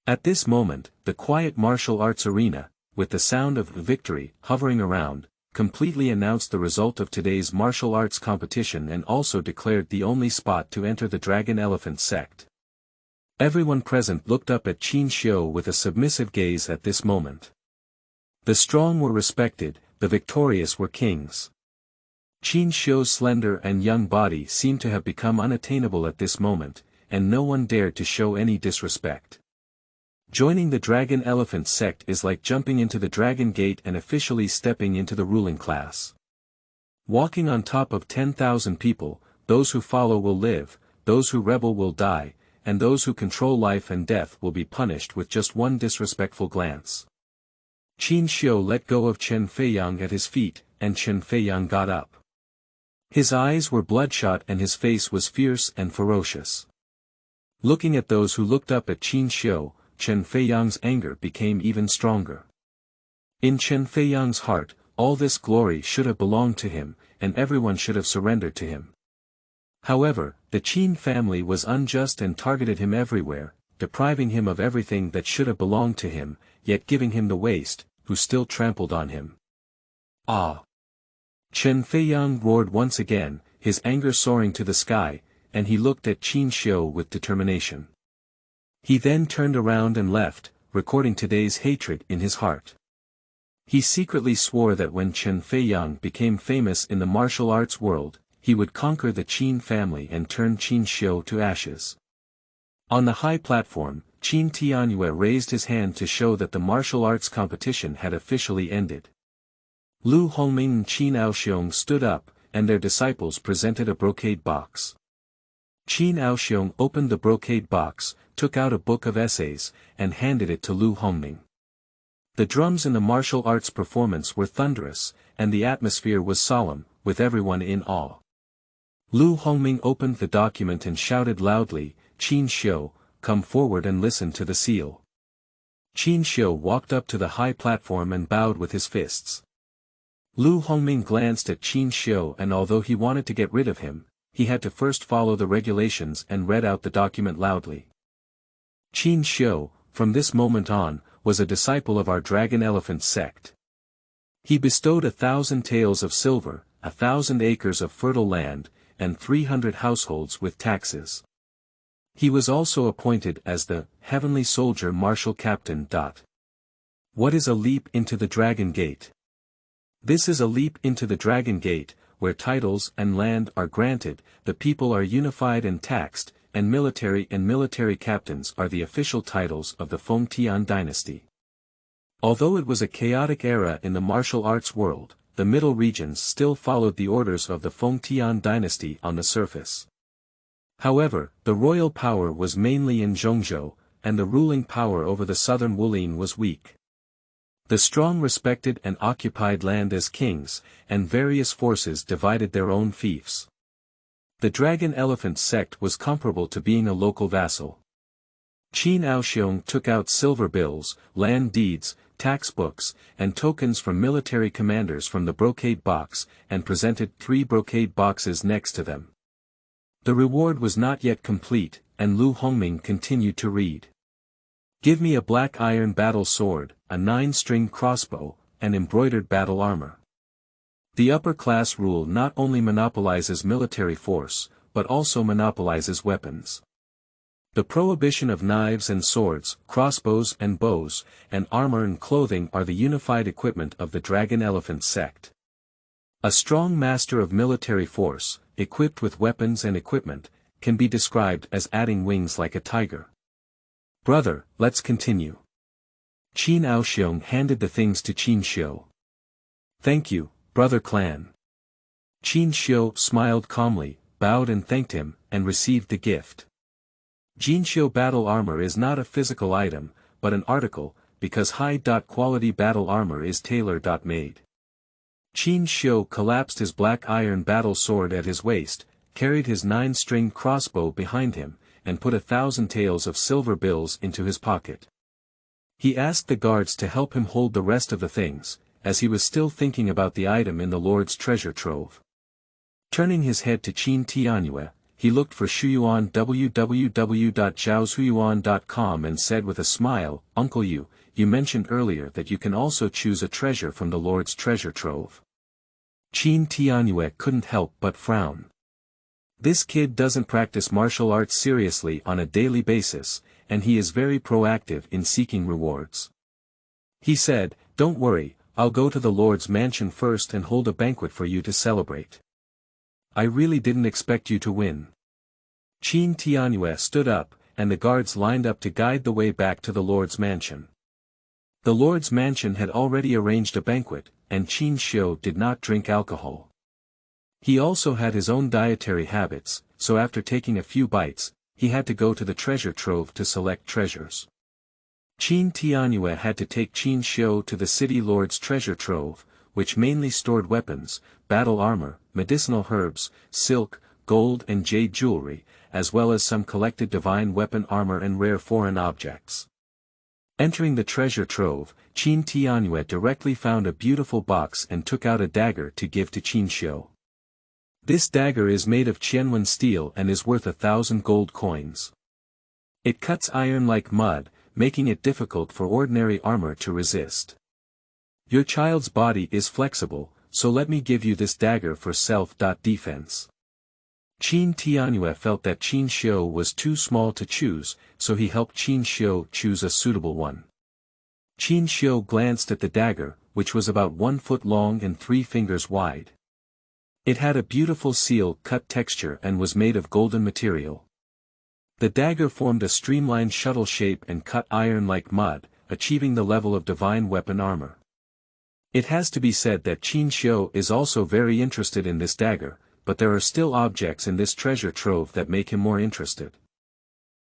At this moment, the quiet martial arts arena, with the sound of victory hovering around, completely announced the result of today's martial arts competition and also declared the only spot to enter the Dragon Elephant sect. Everyone present looked up at Qin Xiu with a submissive gaze at this moment. The strong were respected, the victorious were kings. Qin Xiu's slender and young body seemed to have become unattainable at this moment, and no one dared to show any disrespect. Joining the Dragon Elephant sect is like jumping into the Dragon Gate and officially stepping into the ruling class. Walking on top of 10,000 people, those who follow will live, those who rebel will die, and those who control life and death will be punished with just one disrespectful glance. Qin Xiu let go of Chen Feiyang at his feet, and Chen Feiyang got up. His eyes were bloodshot and his face was fierce and ferocious. Looking at those who looked up at Qin Xiu, Chen Feiyang's anger became even stronger. In Chen Feiyang's heart, all this glory should have belonged to him, and everyone should have surrendered to him. However, the Qin family was unjust and targeted him everywhere, depriving him of everything that should have belonged to him, yet giving him the waste, who still trampled on him. Ah! Chen Feiyang roared once again, his anger soaring to the sky, and he looked at Qin Xiu with determination. He then turned around and left, recording today's hatred in his heart. He secretly swore that when Chen Feiyang became famous in the martial arts world, he would conquer the Qin family and turn Qin Xiu to ashes. On the high platform, Qin Tianyue raised his hand to show that the martial arts competition had officially ended. Lu Hongming and Qin Aoxiong stood up, and their disciples presented a brocade box. Qin Aoxiong opened the brocade box, took out a book of essays, and handed it to Lu Hongming. The drums in the martial arts performance were thunderous, and the atmosphere was solemn, with everyone in awe. Lu Hongming opened the document and shouted loudly, "Qin Xiu, come forward and listen to the seal." Qin Xiu walked up to the high platform and bowed with his fists. Lu Hongming glanced at Qin Xiu, and although he wanted to get rid of him, he had to first follow the regulations and read out the document loudly. Qin Xiu, from this moment on, was a disciple of our Dragon Elephant sect. He bestowed 1,000 taels of silver, 1,000 acres of fertile land, and 300 households with taxes. He was also appointed as the Heavenly Soldier Martial Captain. What is a leap into the Dragon Gate? This is a leap into the Dragon Gate, where titles and land are granted, the people are unified and taxed, and military captains are the official titles of the Fengtian Dynasty. Although it was a chaotic era in the martial arts world, the middle regions still followed the orders of the Fengtian Dynasty on the surface. However, the royal power was mainly in Zhongzhou, and the ruling power over the southern Wulin was weak. The strong respected and occupied land as kings, and various forces divided their own fiefs. The Dragon Elephant sect was comparable to being a local vassal. Qin Aoxiong took out silver bills, land deeds, tax books, and tokens from military commanders from the brocade box, and presented 3 brocade boxes next to them. The reward was not yet complete, and Lu Hongming continued to read. Give me a black iron battle sword, a 9-string crossbow, and embroidered battle armor. The upper class rule not only monopolizes military force, but also monopolizes weapons. The prohibition of knives and swords, crossbows and bows, and armor and clothing are the unified equipment of the Dragon Elephant sect. A strong master of military force, equipped with weapons and equipment, can be described as adding wings like a tiger. Brother, let's continue. Qin Aoxiong handed the things to Qin Xiu. Thank you, brother clan. Qin Xiu smiled calmly, bowed and thanked him, and received the gift. Jin Xiu battle armor is not a physical item, but an article, because high-quality battle armor is tailor-made. Qin Xiu collapsed his black iron battle sword at his waist, carried his 9-string crossbow behind him, and put 1,000 taels of silver bills into his pocket. He asked the guards to help him hold the rest of the things, as he was still thinking about the item in the Lord's treasure trove. Turning his head to Qin Tianyue, he looked for Shuyuan www.zhaoshuyuan.com and said with a smile, Uncle you mentioned earlier that you can also choose a treasure from the Lord's treasure trove. Qin Tianyue couldn't help but frown. This kid doesn't practice martial arts seriously on a daily basis, and he is very proactive in seeking rewards. He said, Don't worry, I'll go to the Lord's mansion first and hold a banquet for you to celebrate. I really didn't expect you to win. Qin Tianyue stood up, and the guards lined up to guide the way back to the Lord's mansion. The Lord's mansion had already arranged a banquet, and Qin Xiu did not drink alcohol. He also had his own dietary habits, so after taking a few bites, he had to go to the treasure trove to select treasures. Qin Tianyue had to take Qin Xiu to the city Lord's treasure trove, which mainly stored weapons, battle armor, medicinal herbs, silk, gold and jade jewelry, as well as some collected divine weapon armor and rare foreign objects. Entering the treasure trove, Qin Tianyue directly found a beautiful box and took out a dagger to give to Qin Xiu. This dagger is made of Qianwen steel and is worth 1,000 gold coins. It cuts iron like mud, making it difficult for ordinary armor to resist. Your child's body is flexible, so let me give you this dagger for self-defense. Qin Tianyue felt that Qin Xiu was too small to choose, so he helped Qin Xiu choose a suitable one. Qin Xiu glanced at the dagger, which was about 1 foot long and 3 fingers wide. It had a beautiful seal-cut texture and was made of golden material. The dagger formed a streamlined shuttle shape and cut iron like mud, achieving the level of divine weapon armor. It has to be said that Qin Xiu is also very interested in this dagger, but there are still objects in this treasure trove that make him more interested.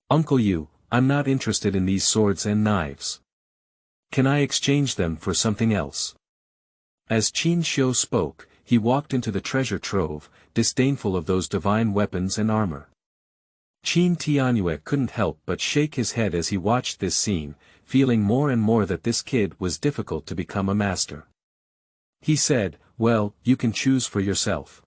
Uncle you, I'm not interested in these swords and knives. Can I exchange them for something else? As Qin Xiu spoke, he walked into the treasure trove, disdainful of those divine weapons and armor. Qin Tianyue couldn't help but shake his head as he watched this scene, feeling more and more that this kid was difficult to become a master. He said, Well, you can choose for yourself.